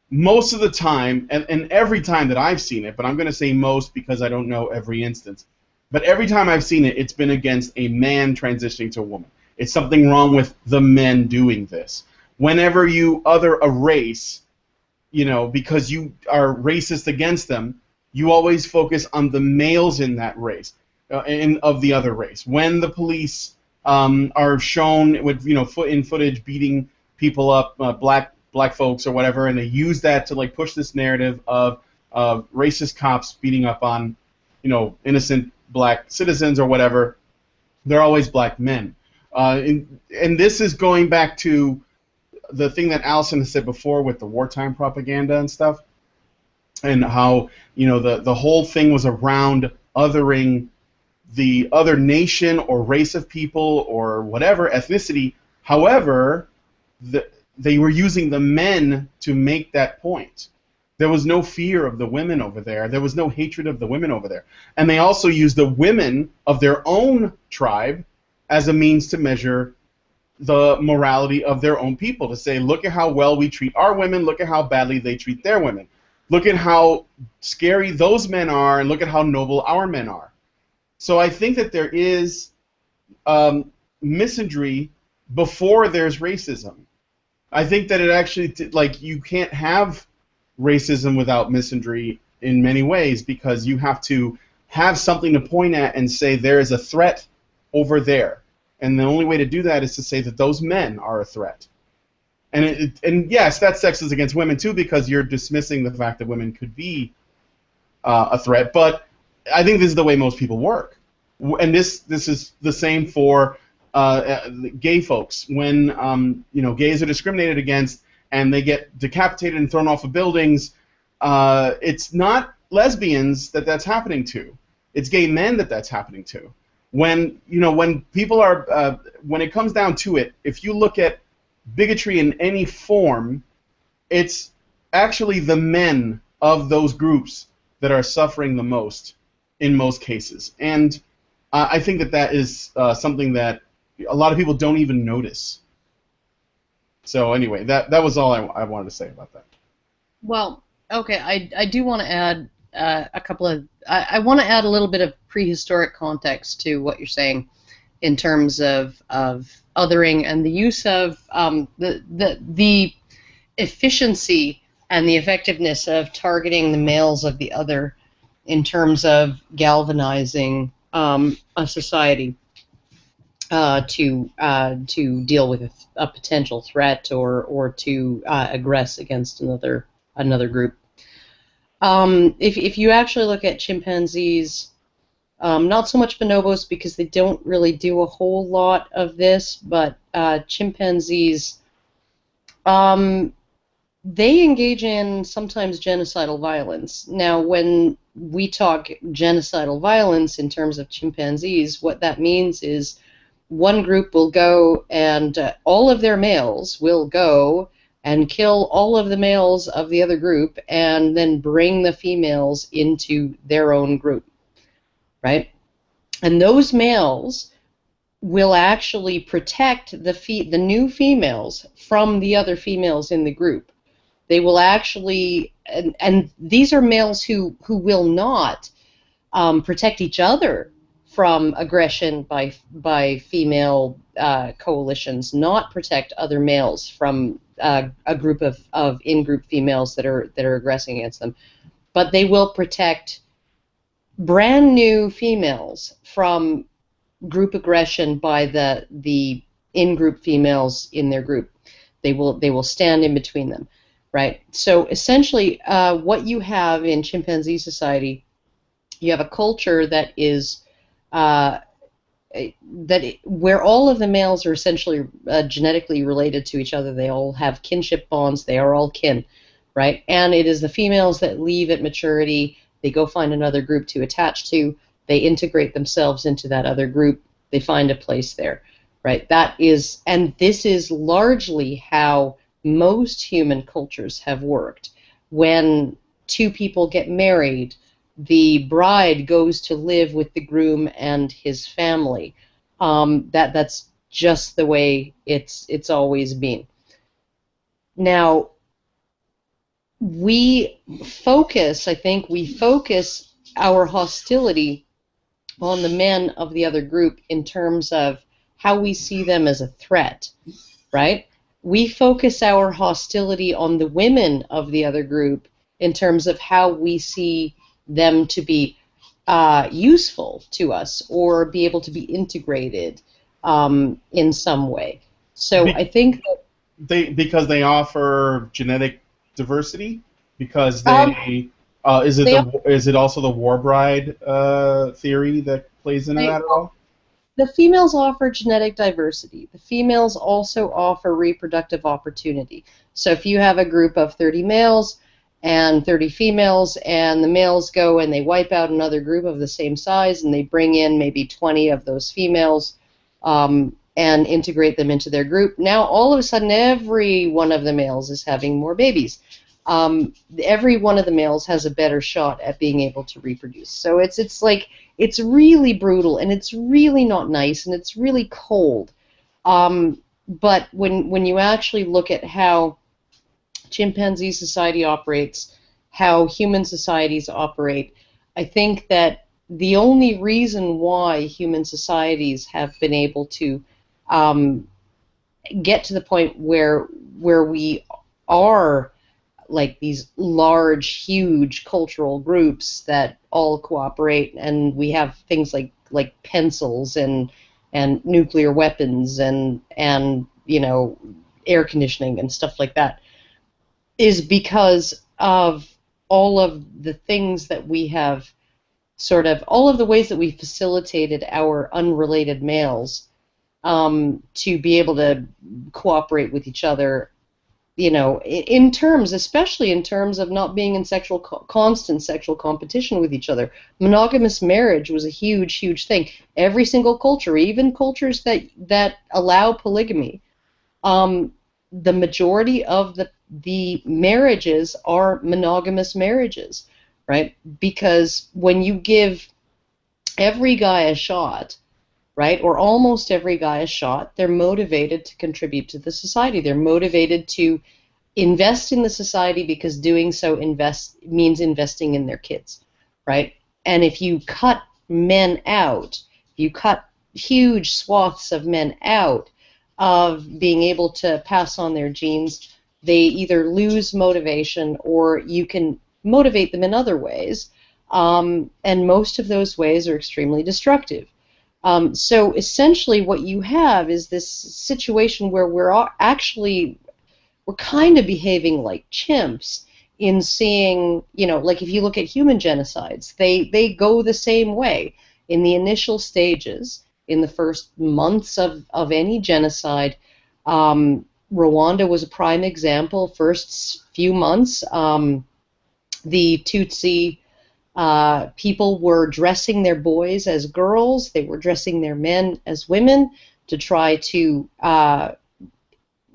most of the time, and every time that I've seen it, but I'm going to say most because I don't know every instance, but every time I've seen it, it's been against a man transitioning to a woman. It's something wrong with the men doing this. Whenever you other a race, because you are racist against them, you always focus on the males in that race, of the other race. When the police are shown with in footage beating people up, black folks or whatever, and they use that to like push this narrative of racist cops beating up on, innocent black citizens or whatever. They're always black men, and this is going back to the thing that Allison has said before with the wartime propaganda and stuff, and how the whole thing was around othering the other nation or race of people or whatever ethnicity. However, they were using the men to make that point. There was no fear of the women over there. There was no hatred of the women over there. And they also used the women of their own tribe as a means to measure the morality of their own people, to say, look at how well we treat our women, look at how badly they treat their women. Look at how scary those men are, and look at how noble our men are. So I think that there is misandry before there's racism. I think that it actually, you can't have racism without misandry in many ways, because you have to have something to point at and say there is a threat over there. And the only way to do that is to say that those men are a threat. And yes, that sexist against women too, because you're dismissing the fact that women could be a threat. But I think this is the way most people work. And this is the same for gay folks. When gays are discriminated against and they get decapitated and thrown off of buildings, it's not lesbians that's happening to. It's gay men that's happening to. When people are when it comes down to it, if you look at bigotry in any form, it's actually the men of those groups that are suffering the most in most cases. And I think that is something that a lot of people don't even notice. So anyway, that was all I wanted to say about that. Well, okay, I do want to add a couple of... I want to add a little bit of prehistoric context to what you're saying in terms of othering and the use of the efficiency and the effectiveness of targeting the males of the other in terms of galvanizing a society to deal with a potential threat or to aggress against another group. If you actually look at chimpanzees, not so much bonobos because they don't really do a whole lot of this, but chimpanzees, they engage in sometimes genocidal violence. Now, when we talk genocidal violence in terms of chimpanzees, what that means is one group will go and all of their males will go and kill all of the males of the other group and then bring the females into their own group, right? And those males will actually protect the new females from the other females in the group. They will actually, and these are males who will not protect each other from aggression by female coalitions, not protect other males from a group of in-group females that are aggressing against them, but they will protect brand new females from group aggression by the in-group females in their group. They will stand in between them, right? So essentially, what you have in chimpanzee society, you have a culture that is where all of the males are essentially genetically related to each other. They all have kinship bonds. They are all kin, right? And it is the females that leave at maturity. They go find another group to attach to. They integrate themselves into that other group. They find a place there, right? And this is largely how most human cultures have worked. When two people get married, the bride goes to live with the groom and his family. That's just the way it's always been. Now, we focus our hostility on the men of the other group in terms of how we see them as a threat, right? We focus our hostility on the women of the other group in terms of how we see them to be useful to us or be able to be integrated in some way. So I think that because they offer genetic diversity. Because Um, they is they it also the war bride theory that plays into they that at all? The females offer genetic diversity. The females also offer reproductive opportunity. So if you have a group of 30 males and 30 females, and the males go and they wipe out another group of the same size, and they bring in maybe 20 of those females and integrate them into their group, now all of a sudden every one of the males is having more babies. Every one of the males has a better shot at being able to reproduce. So it's like it's really brutal, and it's really not nice, and it's really cold. But when you actually look at how chimpanzee society operates, how human societies operate, I think that the only reason why human societies have been able to get to the point where we are like these large, huge cultural groups that all cooperate, and we have things like pencils and nuclear weapons and air conditioning and stuff like that, is because of all of the things that we have all of the ways that we facilitated our unrelated males to be able to cooperate with each other, in terms, especially in terms of not being in constant sexual competition with each other. Monogamous marriage was a huge, huge thing. Every single culture, even cultures that allow polygamy, the majority of the marriages are monogamous marriages, right? Because when you give every guy a shot, right, or almost every guy a shot, they're motivated to contribute to the society. They're motivated to invest in the society because doing so means investing in their kids, right? And if you cut men out, you cut huge swaths of men out of being able to pass on their genes, they either lose motivation or you can motivate them in other ways, and most of those ways are extremely destructive. So essentially what you have is this situation where we're kind of behaving like chimps in seeing, like if you look at human genocides, they go the same way. In the initial stages, in the first months of any genocide, Rwanda was a prime example. First few months, the Tutsi people were dressing their boys as girls. They were dressing their men as women to try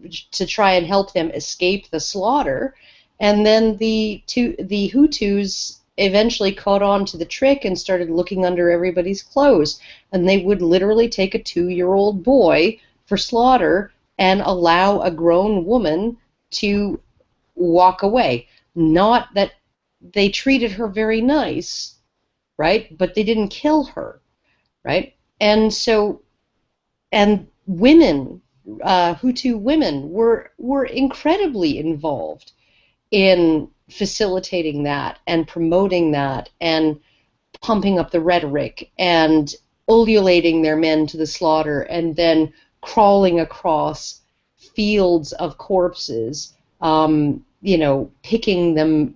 and help them escape the slaughter. And then the Hutus eventually caught on to the trick and started looking under everybody's clothes. And they would literally take a 2-year-old boy for slaughter and allow a grown woman to walk away. Not that they treated her very nice, right? But they didn't kill her, right? And so, and women, Hutu women, were incredibly involved in facilitating that and promoting that and pumping up the rhetoric and ululating their men to the slaughter and then crawling across fields of corpses, picking them,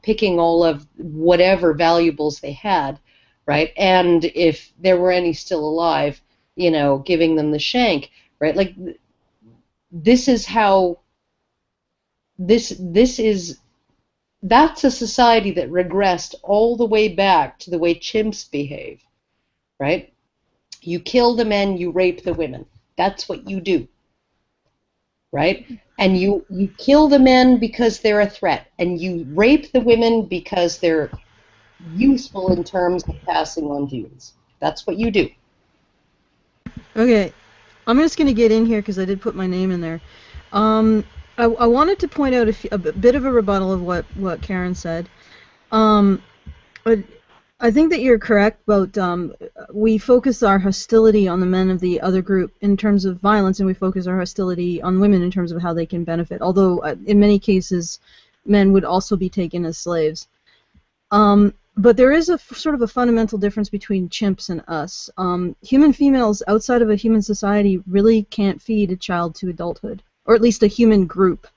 picking all of whatever valuables they had, right? And if there were any still alive, giving them the shank, right? Like, this is how, that's a society that regressed all the way back to the way chimps behave, right? You kill the men, you rape the women. That's what you do, right? And you kill the men because they're a threat, and you rape the women because they're useful in terms of passing on genes. That's what you do. Okay, I'm just going to get in here because I did put my name in there. I wanted to point out a bit of a rebuttal of what Karen said. I think that you're correct about we focus our hostility on the men of the other group in terms of violence, and we focus our hostility on women in terms of how they can benefit, although in many cases men would also be taken as slaves. But there is a sort of a fundamental difference between chimps and us. Human females outside of a human society really can't feed a child to adulthood. or at least a human group.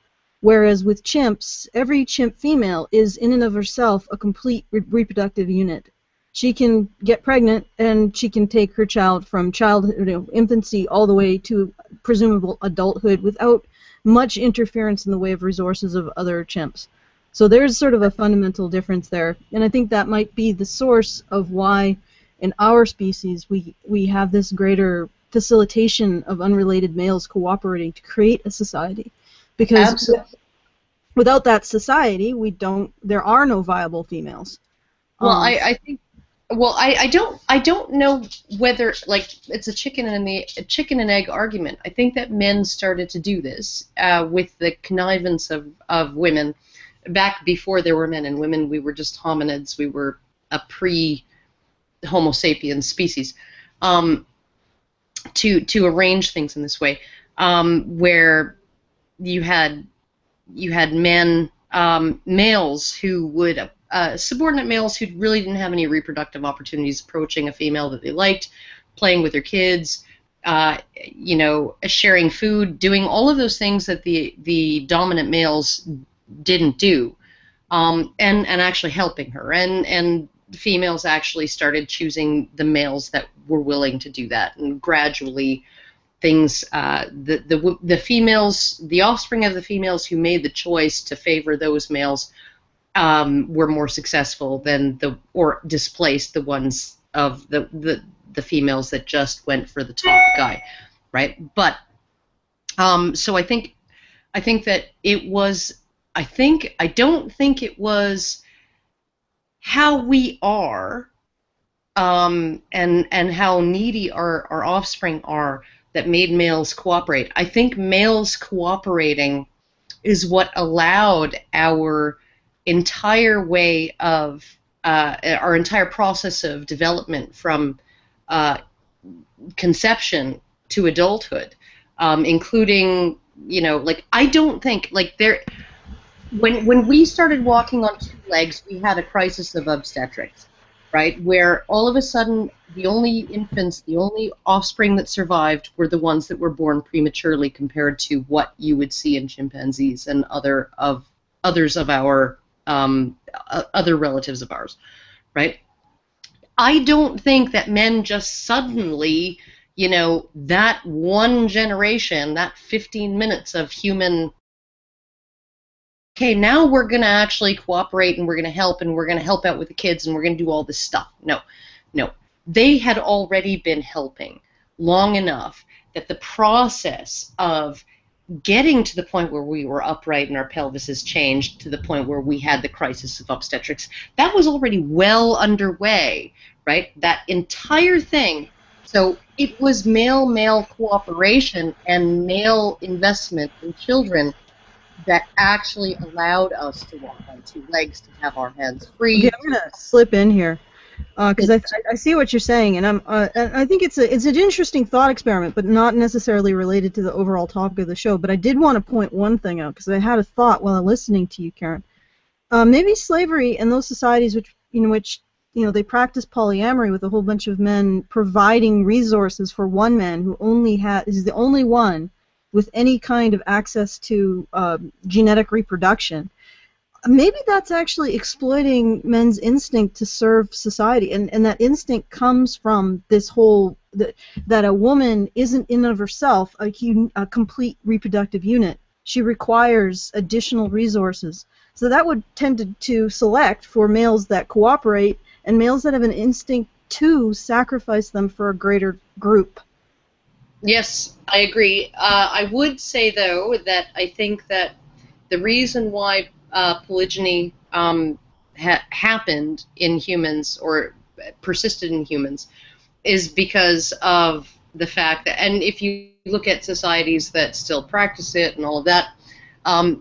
Whereas with chimps, every chimp female is in and of herself a complete reproductive unit. She can get pregnant and she can take her child from childhood, infancy, all the way to presumable adulthood without much interference in the way of resources of other chimps. So there's sort of a fundamental difference there, and I think that might be the source of why in our species we have this greater facilitation of unrelated males cooperating to create a society. Because Absolutely. without that society, there are no viable females. Well, I think. Well, I don't know whether, like, it's a chicken and egg argument. I think that men started to do this with the connivance of women back before there were men and women. We were just hominids. We were a pre-Homo sapiens species. To arrange things in this way, where you had men, males who would. Subordinate males who really didn't have any reproductive opportunities, approaching a female that they liked, playing with their kids, sharing food, doing all of those things that the dominant males didn't do, and actually helping her. And females actually started choosing the males that were willing to do that, and gradually things, the females, the offspring of the females who made the choice to favor those males were more successful than or displaced the ones of the females that just went for the top guy, right? But so I think that it was. I don't think it was how we are, and how needy our offspring are that made males cooperate. I think males cooperating is what allowed our entire way of our entire process of development from conception to adulthood, including, like, I don't think, like, when we started walking on two legs, we had a crisis of obstetrics, right, where all of a sudden the only infants, the only offspring that survived were the ones that were born prematurely, compared to what you would see in chimpanzees and others of our other relatives of ours, right? I don't think that men just suddenly, that one generation, that 15 minutes of human, okay, now we're going to actually cooperate and we're going to help and we're going to help out with the kids and we're going to do all this stuff. No. They had already been helping long enough that the process of getting to the point where we were upright and our pelvises changed to the point where we had the crisis of obstetrics, that was already well underway, right? That entire thing. So it was male-male cooperation and male investment in children that actually allowed us to walk on two legs, to have our hands free. Okay, I'm going to slip in here. Because I see what you're saying, and I think it's an interesting thought experiment, but not necessarily related to the overall topic of the show. But I did want to point one thing out, because I had a thought while listening to you, Karen. Maybe slavery and those societies in which they practice polyamory with a whole bunch of men providing resources for one man who is the only one with any kind of access to genetic reproduction. Maybe that's actually exploiting men's instinct to serve society, and that instinct comes from this whole that a woman isn't in and of herself a complete reproductive unit. She requires additional resources. So that would tend to select for males that cooperate and males that have an instinct to sacrifice them for a greater group. Yes, I agree. I would say, though, that I think that the reason why polygyny happened in humans, or persisted in humans, is because of the fact that, and if you look at societies that still practice it and all of that,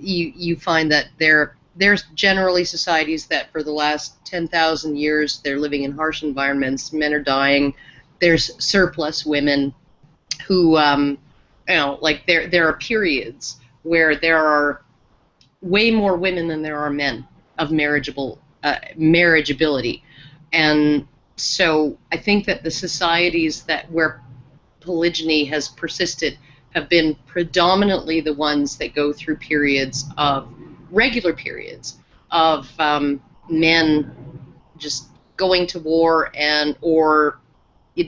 you find that there's generally societies that for the last 10,000 years they're living in harsh environments, men are dying, there's surplus women who, like there are periods where there are way more women than there are men of marriageability. And so I think that the societies where polygyny has persisted have been predominantly the ones that go through regular periods of men just going to war or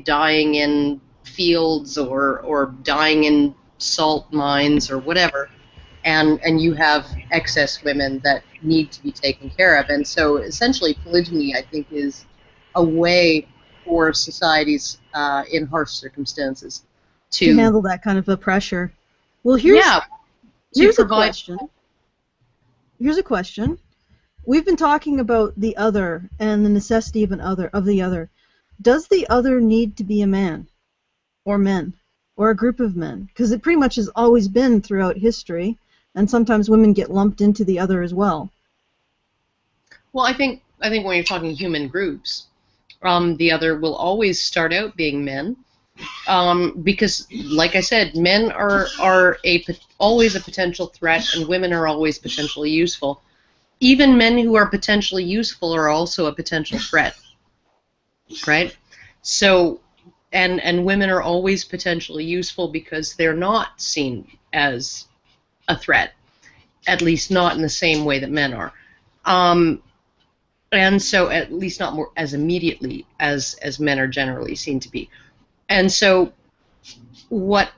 dying in fields or dying in salt mines or whatever, and you have excess women that need to be taken care of. And so essentially polygyny, I think, is a way for societies in harsh circumstances to handle that kind of a pressure. Well, here's a question. Here's a question. We've been talking about the other and the necessity of the other. Does the other need to be a man, or men, or a group of men? Because it pretty much has always been throughout history, and sometimes women get lumped into the other as well. Well, I think when you're talking human groups, the other will always start out being men, because, like I said, men are always a potential threat, and women are always potentially useful. Even men who are potentially useful are also a potential threat, right? So, and women are always potentially useful because they're not seen as a threat, at least not in the same way that men are. And so, at least not more as immediately as men are generally seen to be. And so, but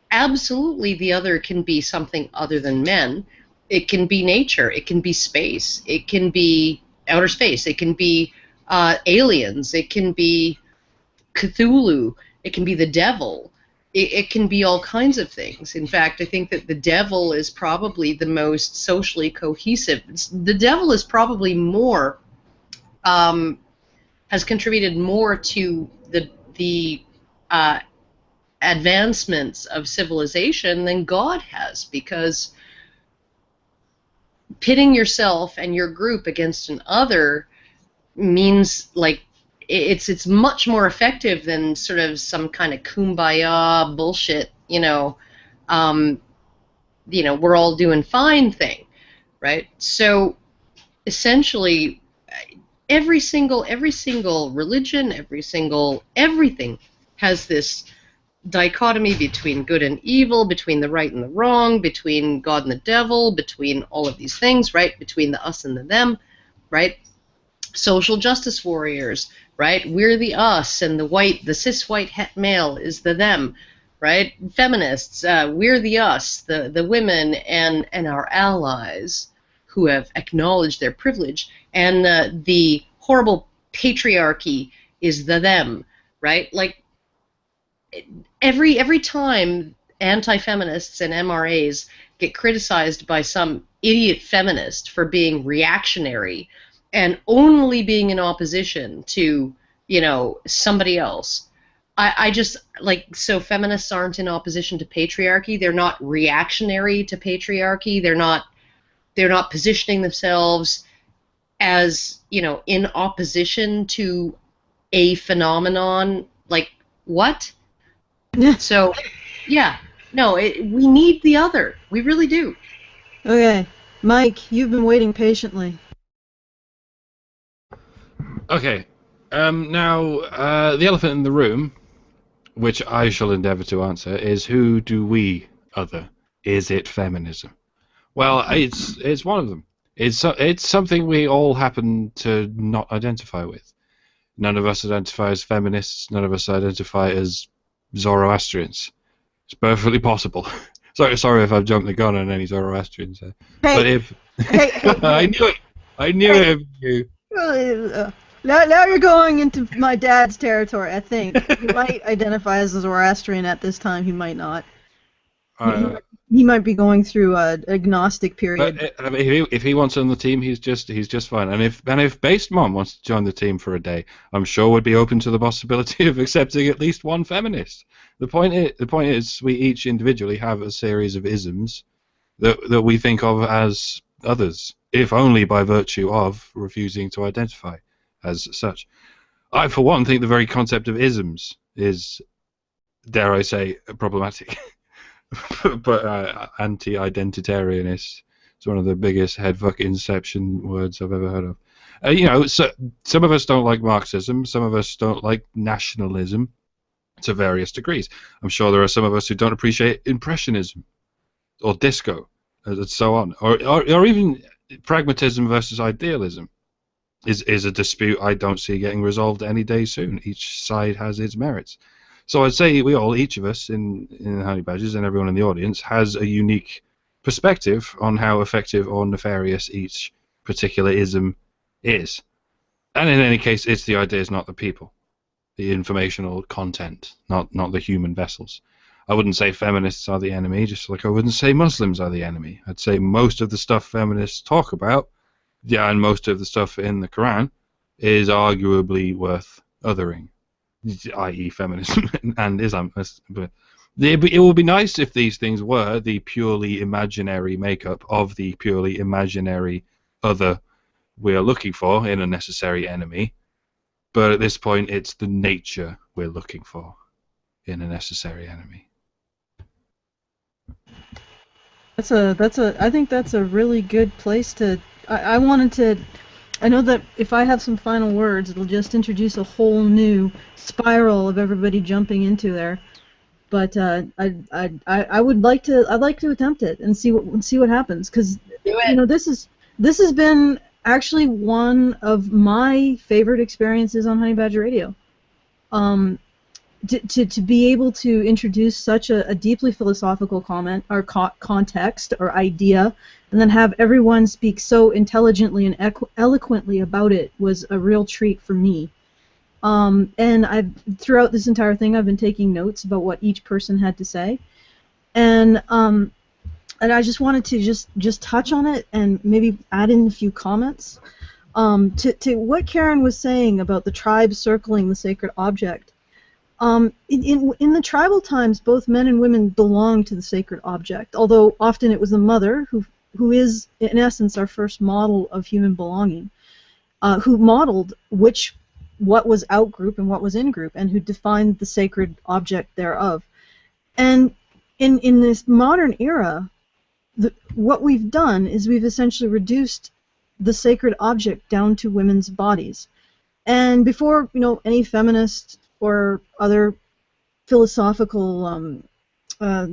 absolutely the other can be something other than men. It can be nature, it can be space, it can be outer space, it can be aliens, it can be Cthulhu, it can be the devil, it can be all kinds of things. In fact, I think that the devil is probably the most socially cohesive. The devil is probably more, has contributed more to the advancements of civilization than God has, because pitting yourself and your group against an other means, like, it's much more effective than sort of some kind of kumbaya bullshit, we're all doing fine thing, right? So essentially every single religion, everything has this dichotomy between good and evil, between the right and the wrong, between God and the devil, between all of these things, right? Between the us and the them, right? Social justice warriors, right? We're the us, and the cis white het male is the them, right? Feminists, we're the us, the women and our allies who have acknowledged their privilege, and the horrible patriarchy is the them, right? Like, every time anti-feminists and MRAs get criticized by some idiot feminist for being reactionary and only being in opposition to, somebody else, I just, like, so feminists aren't in opposition to patriarchy, they're not reactionary to patriarchy, they're not positioning themselves as, in opposition to a phenomenon. Like, what? So, yeah, no, we need the other. We really do. Okay, Mike, you've been waiting patiently. Okay, now the elephant in the room, which I shall endeavour to answer, is who do we other? Is it feminism? Well, it's one of them. It's something we all happen to not identify with. None of us identify as feminists. None of us identify as Zoroastrians. It's perfectly possible. Sorry if I've jumped the gun on any Zoroastrians. Hey, but if I knew it. You. Now you're going into my dad's territory. I think he might identify as a Zoroastrian at this time. He might not. He might be going through an agnostic period. But if he wants on the team, he's just fine. And if Based Mom wants to join the team for a day, I'm sure we'd be open to the possibility of accepting at least one feminist. The point is, we each individually have a series of isms that we think of as others, if only by virtue of refusing to identify as such. I, for one, think the very concept of isms is, dare I say, problematic. But anti-identitarianist is one of the biggest headfuck inception words I've ever heard of. So some of us don't like Marxism, some of us don't like nationalism, to various degrees. I'm sure there are some of us who don't appreciate Impressionism or disco, and so on, or even pragmatism versus idealism is a dispute I don't see getting resolved any day soon. Each side has its merits. So I'd say each of us in Honey Badgers and everyone in the audience has a unique perspective on how effective or nefarious each particular ism is. And in any case, it's the ideas, not the people. The informational content, not the human vessels. I wouldn't say feminists are the enemy, just like I wouldn't say Muslims are the enemy. I'd say most of the stuff feminists talk about, yeah, and most of the stuff in the Quran, is arguably worth othering, i.e. feminism and Islam. But it would be nice if these things were the purely imaginary makeup of the purely imaginary other we are looking for in a necessary enemy. But at this point, it's the nature we're looking for in a necessary enemy. I think that's a really good place to. I wanted to. I know that if I have some final words, it'll just introduce a whole new spiral of everybody jumping into there. But I would like to. I'd like to attempt it and see what happens, because this has been actually one of my favorite experiences on Honey Badger Radio. To be able to introduce such a deeply philosophical comment or context or idea, and then have everyone speak so intelligently and eloquently about it was a real treat for me. And throughout this entire thing, I've been taking notes about what each person had to say, and I just wanted to just touch on it and maybe add in a few comments to what Karen was saying about the tribe circling the sacred object. In the tribal times, both men and women belonged to the sacred object, although often it was the mother who is, in essence, our first model of human belonging, who modeled what was out-group and what was in-group, and who defined the sacred object thereof. And in this modern era, what we've done is we've essentially reduced the sacred object down to women's bodies. And before any feminist or other philosophical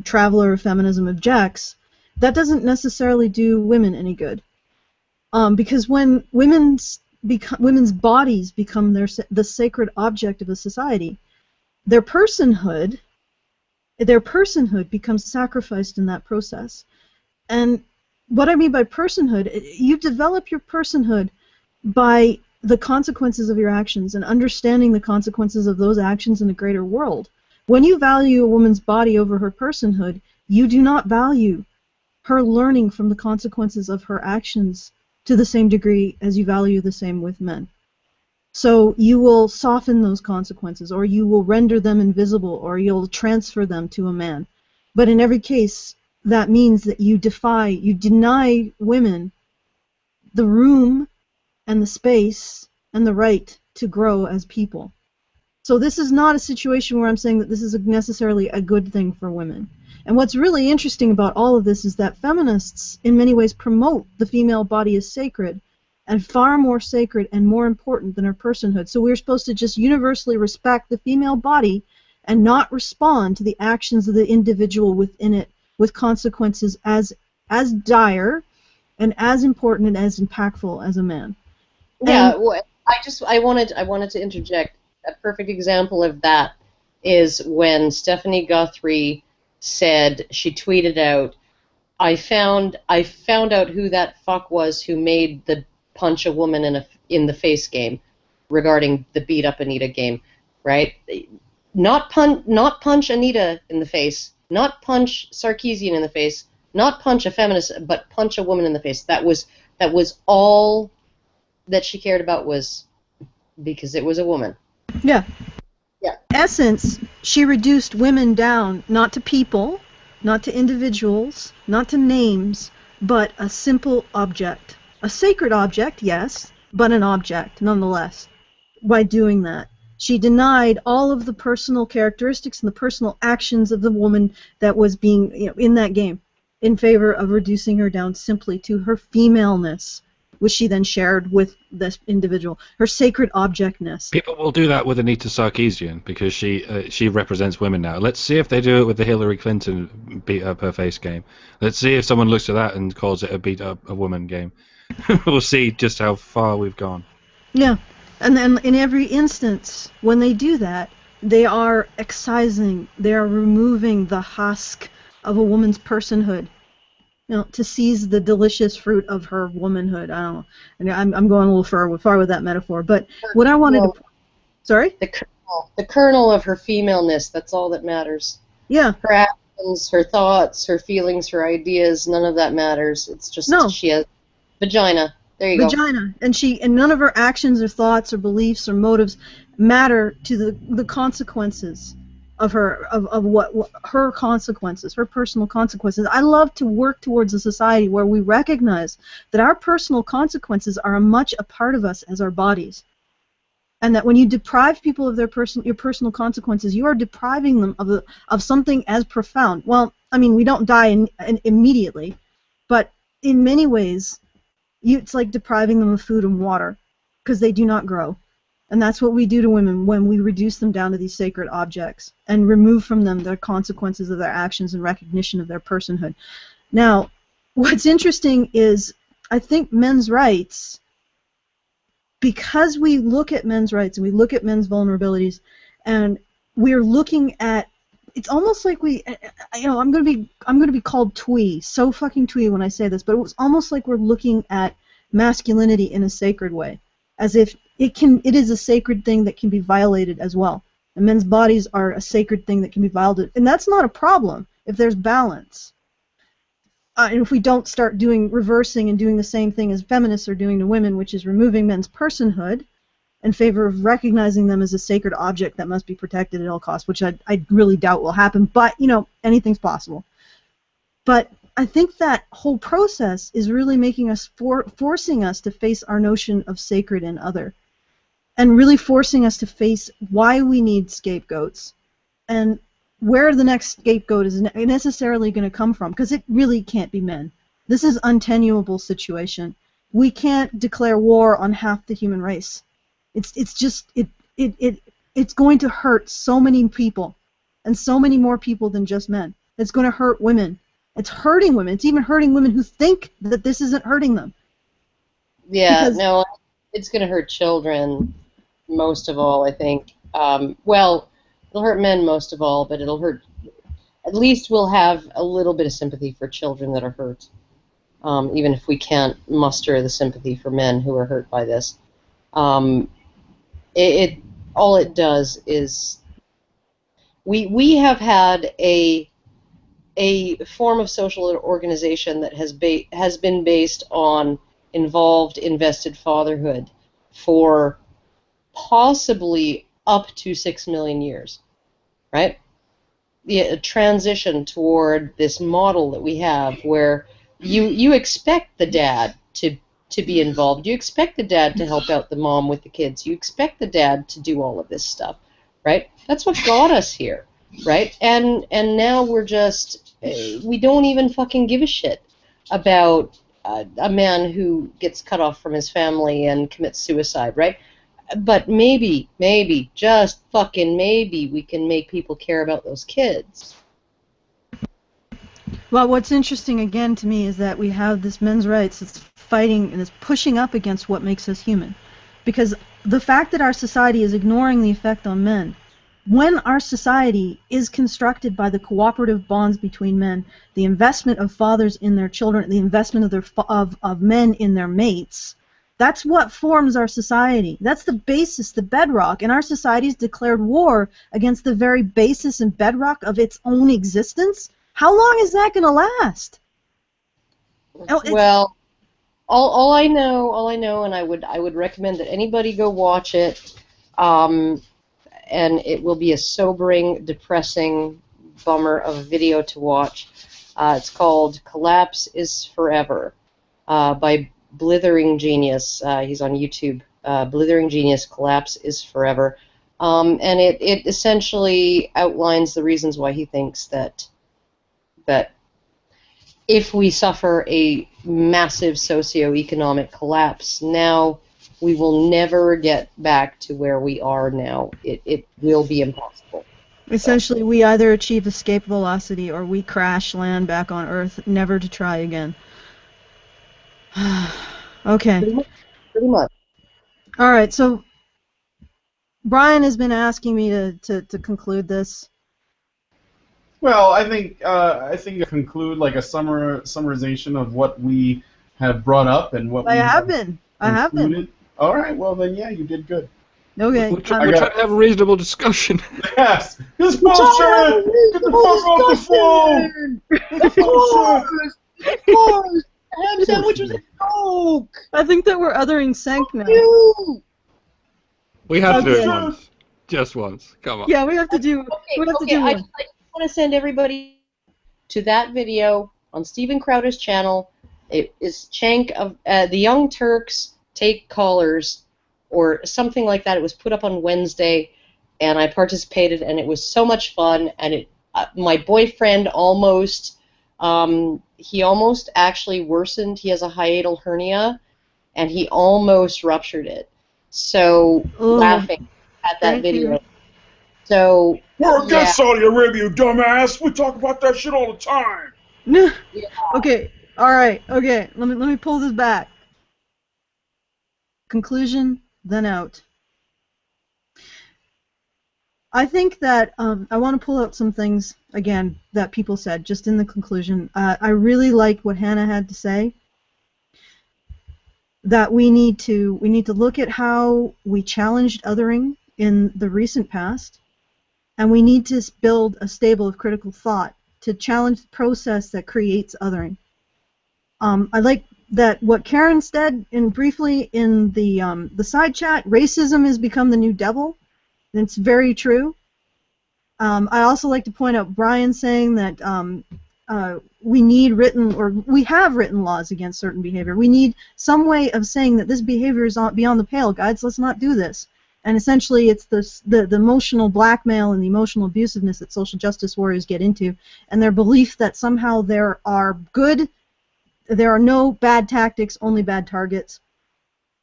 traveler of feminism objects, that doesn't necessarily do women any good, because when women's bodies become the sacred object of a society, their personhood becomes sacrificed in that process. And what I mean by personhood, you develop your personhood by the consequences of your actions and understanding the consequences of those actions in a greater world. When you value a woman's body over her personhood, you do not value her learning from the consequences of her actions to the same degree as you value the same with men. So you will soften those consequences, or you will render them invisible, or you'll transfer them to a man. But in every case, that means that you deny women the room and the space and the right to grow as people. So this is not a situation where I'm saying that this is necessarily a good thing for women. And what's really interesting about all of this is that feminists in many ways promote the female body as sacred, and far more sacred and more important than her personhood. So we're supposed to just universally respect the female body and not respond to the actions of the individual within it with consequences as dire and as important and as impactful as a man. Yeah, well, I wanted to interject. A perfect example of that is when Stephanie Guthrie said, she tweeted out, I found out who that fuck was who made the punch a woman in the face game regarding the beat up Anita game, right? Not punch Anita in the face, not punch Sarkeesian in the face, not punch a feminist, but punch a woman in the face. That was all that she cared about, was because it was a woman. Yeah. Yeah. In essence, she reduced women down not to people, not to individuals, not to names, but a simple object. A sacred object, yes, but an object nonetheless. By doing that, she denied all of the personal characteristics and the personal actions of the woman that was being, in that game, in favor of reducing her down simply to her femaleness. which she then shared with this individual. Her sacred objectness. People will do that with Anita Sarkeesian because she represents women now. Let's see if they do it with the Hillary Clinton beat up her face game. Let's see if someone looks at that and calls it a beat up a woman game. We'll see just how far we've gone. Yeah, and then in every instance, when they do that, they are excising, they are removing the husk of a woman's personhood, to seize the delicious fruit of her womanhood. I don't know. And I'm going a little far with that metaphor, but what I wanted to... Sorry? The kernel of her femaleness, that's all that matters. Yeah. Her actions, her thoughts, her feelings, her ideas, none of that matters. It's just she has vagina. There you go. Vagina. And none of her actions or thoughts or beliefs or motives matter to the consequences of what her consequences, her personal consequences. I love to work towards a society where we recognize that our personal consequences are as much a part of us as our bodies. And that when you deprive people of your personal consequences, you are depriving them of something as profound. Well, I mean, we don't die immediately, but in many ways, it's like depriving them of food and water because they do not grow. And that's what we do to women when we reduce them down to these sacred objects and remove from them their consequences of their actions and recognition of their personhood. Now, what's interesting is I think men's rights, because we look at men's rights and we look at men's vulnerabilities and we're looking at, it's almost like I'm going to be called twee, so fucking twee when I say this, but it was almost like we're looking at masculinity in a sacred way, as if it is a sacred thing that can be violated as well. And men's bodies are a sacred thing that can be violated, and that's not a problem if there's balance. And if we don't start reversing and doing the same thing as feminists are doing to women, which is removing men's personhood in favor of recognizing them as a sacred object that must be protected at all costs, which I really doubt will happen, but, anything's possible. But I think that whole process is really making us, forcing us to face our notion of sacred and other, and really forcing us to face why we need scapegoats, and where the next scapegoat is necessarily going to come from, because it really can't be men. This is an untenable situation. We can't declare war on half the human race. It's going to hurt so many people, and so many more people than just men. It's going to hurt women. It's hurting women. It's even hurting women who think that this isn't hurting them. Yeah, no, it's going to hurt children most of all, I think. Well, it'll hurt men most of all, but it'll hurt. At least we'll have a little bit of sympathy for children that are hurt, even if we can't muster the sympathy for men who are hurt by this. All it does is we have had a form of social organization that has been based on involved, invested fatherhood for possibly up to 6 million years, right? A transition toward this model that we have where you expect the dad to be involved. You expect the dad to help out the mom with the kids. You expect the dad to do all of this stuff, right? That's what got us here, right? And now we're just, we don't even fucking give a shit about a man who gets cut off from his family and commits suicide, right? But maybe, just fucking maybe, we can make people care about those kids. Well, what's interesting again to me is that we have this men's rights that's fighting and is pushing up against what makes us human. Because the fact that our society is ignoring the effect on men, when our society is constructed by the cooperative bonds between men, the investment of fathers in their children, the investment of men in their mates, that's what forms our society. That's the basis, the bedrock. And our society's declared war against the very basis and bedrock of its own existence. How long is that going to last? Well, all I know, and I would recommend that anybody go watch it. And it will be a sobering, depressing bummer of a video to watch. It's called "Collapse is Forever" by Blithering Genius. He's on YouTube. Blithering Genius, Collapse is Forever. And it essentially outlines the reasons why he thinks that if we suffer a massive socioeconomic collapse, now we will never get back to where we are now. It will be impossible. Essentially, we either achieve escape velocity or we crash land back on Earth, never to try again. Okay. Pretty much. All right, so Brian has been asking me to conclude this. Well, I think to conclude like a summarization of what we have brought up and what I we have been. concluded. All right, well then, yeah, you did good. Okay. We're trying to have a reasonable discussion. Yes, this bullshit. Get the fuck off the phone. Of course. Of course. The ham sandwich was a joke. I think that we're othering Sank now. You. We have to do it Okay. once. Just once. Come on. Yeah, we have to do. we have to do I one. just want to send everybody to that video on Stephen Crowder's channel. It is Cenk of the Young Turks Take Callers, or something like that. It was put up on Wednesday, and I participated, and it was so much fun. And my boyfriend almost, he almost actually worsened. He has a hiatal hernia, and he almost ruptured it. So laughing at that Thank video. you. So We're against Saudi Arabia, you dumbass. We talk about that shit all the time. No. Okay. All right. Okay. Let me pull this back. Conclusion, then out. I think that I want to pull out some things again that people said just in the conclusion. I really liked what Hannah had to say. That we need to look at how we challenged othering in the recent past, and we need to build a stable of critical thought to challenge the process that creates othering. I like that what Karen said briefly in the side chat. Racism has become the new devil. And it's very true. I also like to point out Brian saying that we need we have written laws against certain behavior. We need some way of saying that this behavior is beyond the pale, guys. Let's not do this. And essentially, it's the emotional blackmail and the emotional abusiveness that social justice warriors get into, and their belief that somehow there are no bad tactics, only bad targets.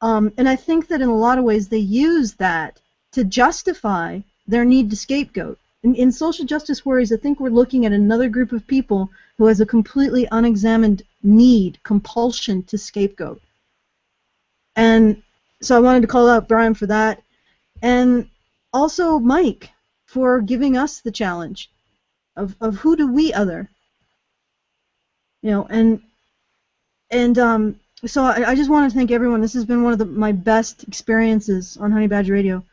And I think that in a lot of ways they use that to justify their need to scapegoat. In social justice warriors, I think we're looking at another group of people who has a completely unexamined compulsion to scapegoat. And so I wanted to call out Brian for that. And also Mike for giving us the challenge of who do we other. You know, so I just want to thank everyone. This has been one of my best experiences on Honey Badger Radio.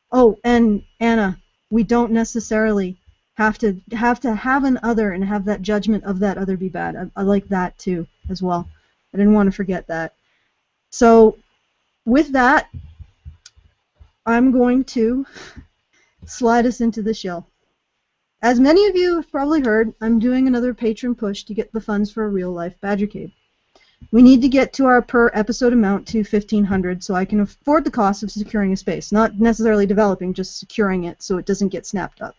Oh, and Anna, we don't necessarily have to have an other and have that judgment of that other be bad. I like that too as well. I didn't want to forget that. So with that, I'm going to slide us into the show. As many of you have probably heard, I'm doing another patron push to get the funds for a real-life Badger Cave. We need to get to our per-episode amount to $1,500 so I can afford the cost of securing a space. Not necessarily developing, just securing it so it doesn't get snapped up.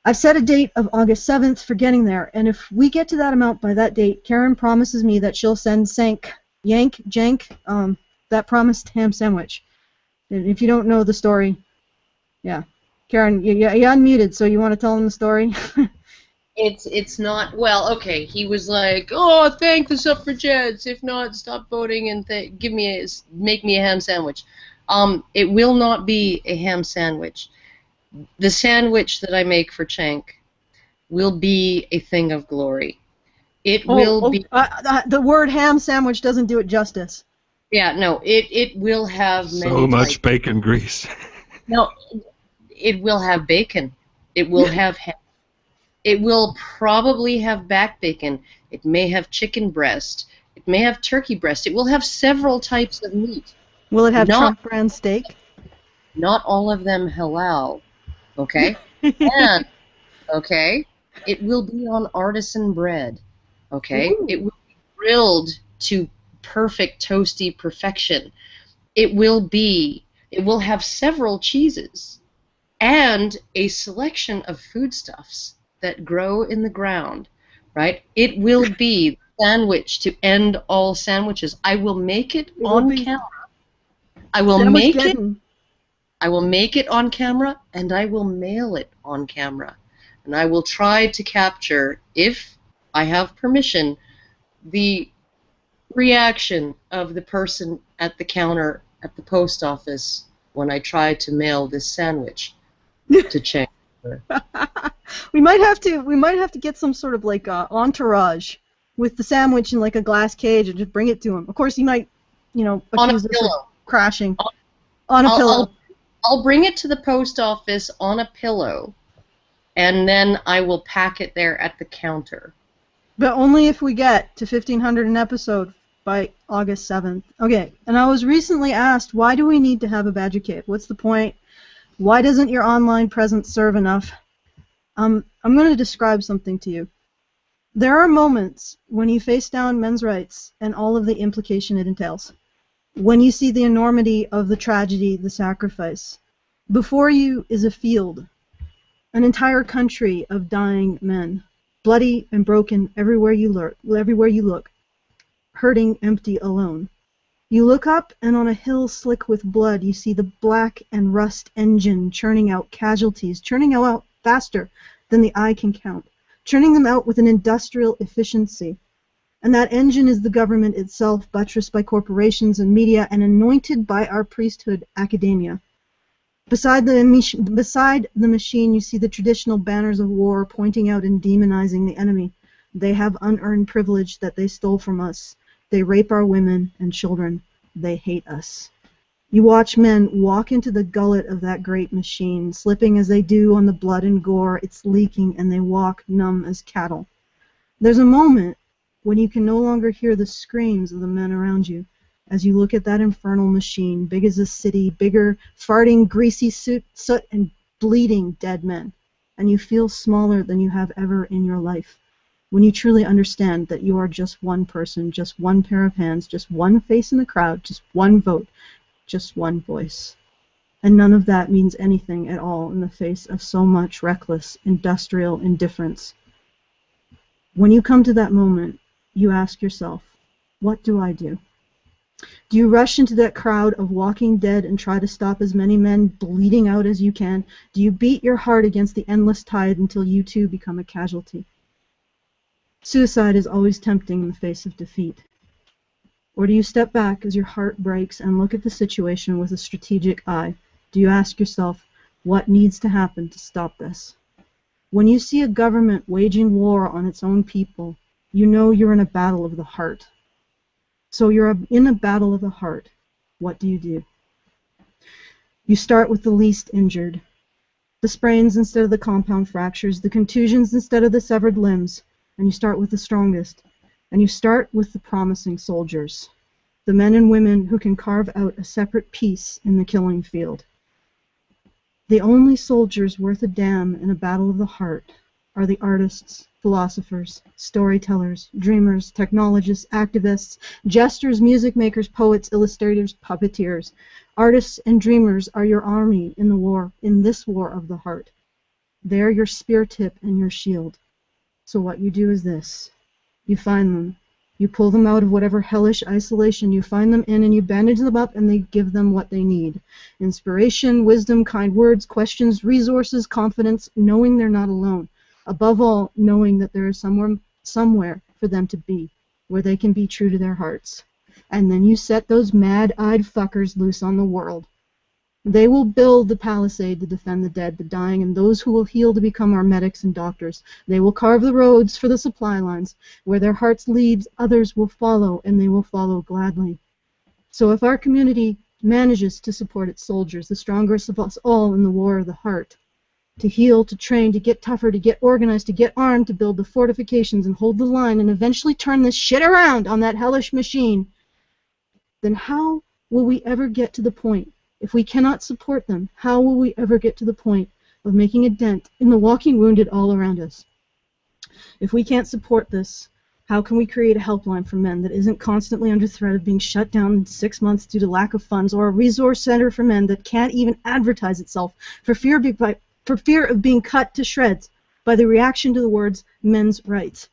I've set a date of August 7th for getting there, and if we get to that amount by that date, Karen promises me that she'll send Jank, that promised ham sandwich. And if you don't know the story, yeah. Karen, you're unmuted, so you want to tell them the story? It's not, well, okay, he was like, oh, thank the suffragettes, if not, stop voting and make me a ham sandwich. It will not be a ham sandwich. The sandwich that I make for Cenk will be a thing of glory. It will be... the word ham sandwich doesn't do it justice. Yeah, no, it will have many So much types. bacon grease. No, it will have bacon. It will have ham. It will probably have back bacon. It may have chicken breast. It may have turkey breast. It will have several types of meat. Will it have Trump brand steak? Not all of them halal, okay? And, okay, it will be on artisan bread, okay? Ooh. It will be grilled to perfect toasty perfection. It will have several cheeses and a selection of foodstuffs that grow in the ground, right? It will be sandwich to end all sandwiches. I will make it It will on be camera. I will Sandwich make it. Geddon. I will make it on camera, and I will mail it on camera. And I will try to capture, if I have permission, the reaction of the person at the counter at the post office when I try to mail this sandwich to change. We might have to get some sort of like entourage with the sandwich in like a glass cage and just bring it to him. Of course, he might, On a accuse us of pillow. crashing on a pillow. I'll bring it to the post office on a pillow, and then I will pack it there at the counter. But only if we get to 1,500 an episode by August 7th. Okay, and I was recently asked, why do we need to have a Badger Cave? What's the point? Why doesn't your online presence serve enough? I'm going to describe something to you. There are moments when you face down men's rights and all of the implication it entails. When you see the enormity of the tragedy, the sacrifice. Before you is a field, an entire country of dying men, bloody and broken everywhere you look, hurting, empty, alone. You look up, and on a hill slick with blood, you see the black and rust engine churning out casualties, churning out faster than the eye can count, churning them out with an industrial efficiency. And that engine is the government itself, buttressed by corporations and media and anointed by our priesthood, academia. Beside the machine, you see the traditional banners of war pointing out and demonizing the enemy. They have unearned privilege that they stole from us. They rape our women and children. They hate us. You watch men walk into the gullet of that great machine, slipping as they do on the blood and gore. It's leaking, and they walk numb as cattle. There's a moment when you can no longer hear the screams of the men around you as you look at that infernal machine, big as a city, bigger, farting, greasy soot, and bleeding dead men. And you feel smaller than you have ever in your life. When you truly understand that you are just one person, just one pair of hands, just one face in the crowd, just one vote, just one voice. And none of that means anything at all in the face of so much reckless, industrial indifference. When you come to that moment, you ask yourself, what do I do? Do you rush into that crowd of walking dead and try to stop as many men bleeding out as you can? Do you beat your heart against the endless tide until you too become a casualty? Suicide is always tempting in the face of defeat. Or do you step back as your heart breaks and look at the situation with a strategic eye? Do you ask yourself, what needs to happen to stop this? When you see a government waging war on its own people, you know you're in a battle of the heart. So you're in a battle of the heart. What do? You start with the least injured. The sprains instead of the compound fractures, the contusions instead of the severed limbs, and you start with the strongest. And you start with the promising soldiers, the men and women who can carve out a separate piece in the killing field. The only soldiers worth a damn in a battle of the heart are the artists, philosophers, storytellers, dreamers, technologists, activists, jesters, music makers, poets, illustrators, puppeteers. Artists and dreamers are your army in the war, in this war of the heart. They're your spear tip and your shield. So what you do is this. You find them. You pull them out of whatever hellish isolation you find them in, and you bandage them up, and they give them what they need. Inspiration, wisdom, kind words, questions, resources, confidence, knowing they're not alone. Above all, knowing that there is somewhere for them to be, where they can be true to their hearts. And then you set those mad-eyed fuckers loose on the world. They will build the palisade to defend the dead, the dying, and those who will heal to become our medics and doctors. They will carve the roads for the supply lines. Where their hearts lead, others will follow, and they will follow gladly. So if our community manages to support its soldiers, the strongest of us all in the war of the heart, to heal, to train, to get tougher, to get organized, to get armed, to build the fortifications and hold the line, and eventually turn this shit around on that hellish machine, then how will we ever get to the point? If we cannot support them, how will we ever get to the point of making a dent in the walking wounded all around us? If we can't support this, how can we create a helpline for men that isn't constantly under threat of being shut down in 6 months due to lack of funds, or a resource center for men that can't even advertise itself for fear of being cut to shreds by the reaction to the words men's rights?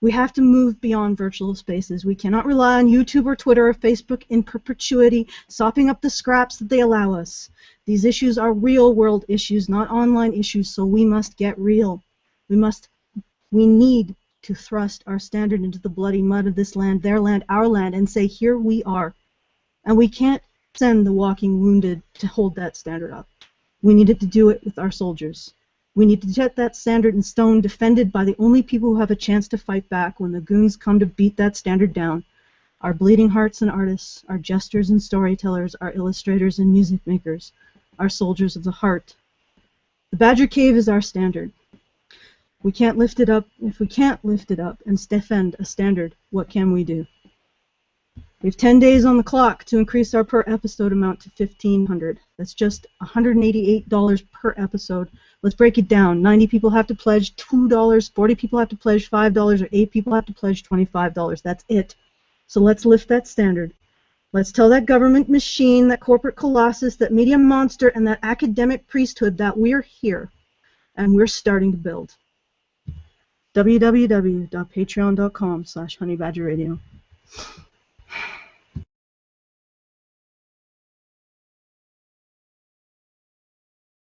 We have to move beyond virtual spaces. We cannot rely on YouTube or Twitter or Facebook in perpetuity, sopping up the scraps that they allow us. These issues are real-world issues, not online issues, so we must get real. We need to thrust our standard into the bloody mud of this land, their land, our land, and say, here we are. And we can't send the walking wounded to hold that standard up. We needed to do it with our soldiers. We need to set that standard in stone, defended by the only people who have a chance to fight back when the goons come to beat that standard down. Our bleeding hearts and artists, our jesters and storytellers, our illustrators and music makers, our soldiers of the heart. The Badger Cave is our standard. We can't lift it up. If we can't lift it up and defend a standard, what can we do? We have 10 days on the clock to increase our per episode amount to $1,500. That's just $188 per episode. Let's break it down. 90 people have to pledge $2, 40 people have to pledge $5, or 8 people have to pledge $25. That's it. So let's lift that standard. Let's tell that government machine, that corporate colossus, that media monster, and that academic priesthood that we're here, and we're starting to build. www.patreon.com/honeybadgerradio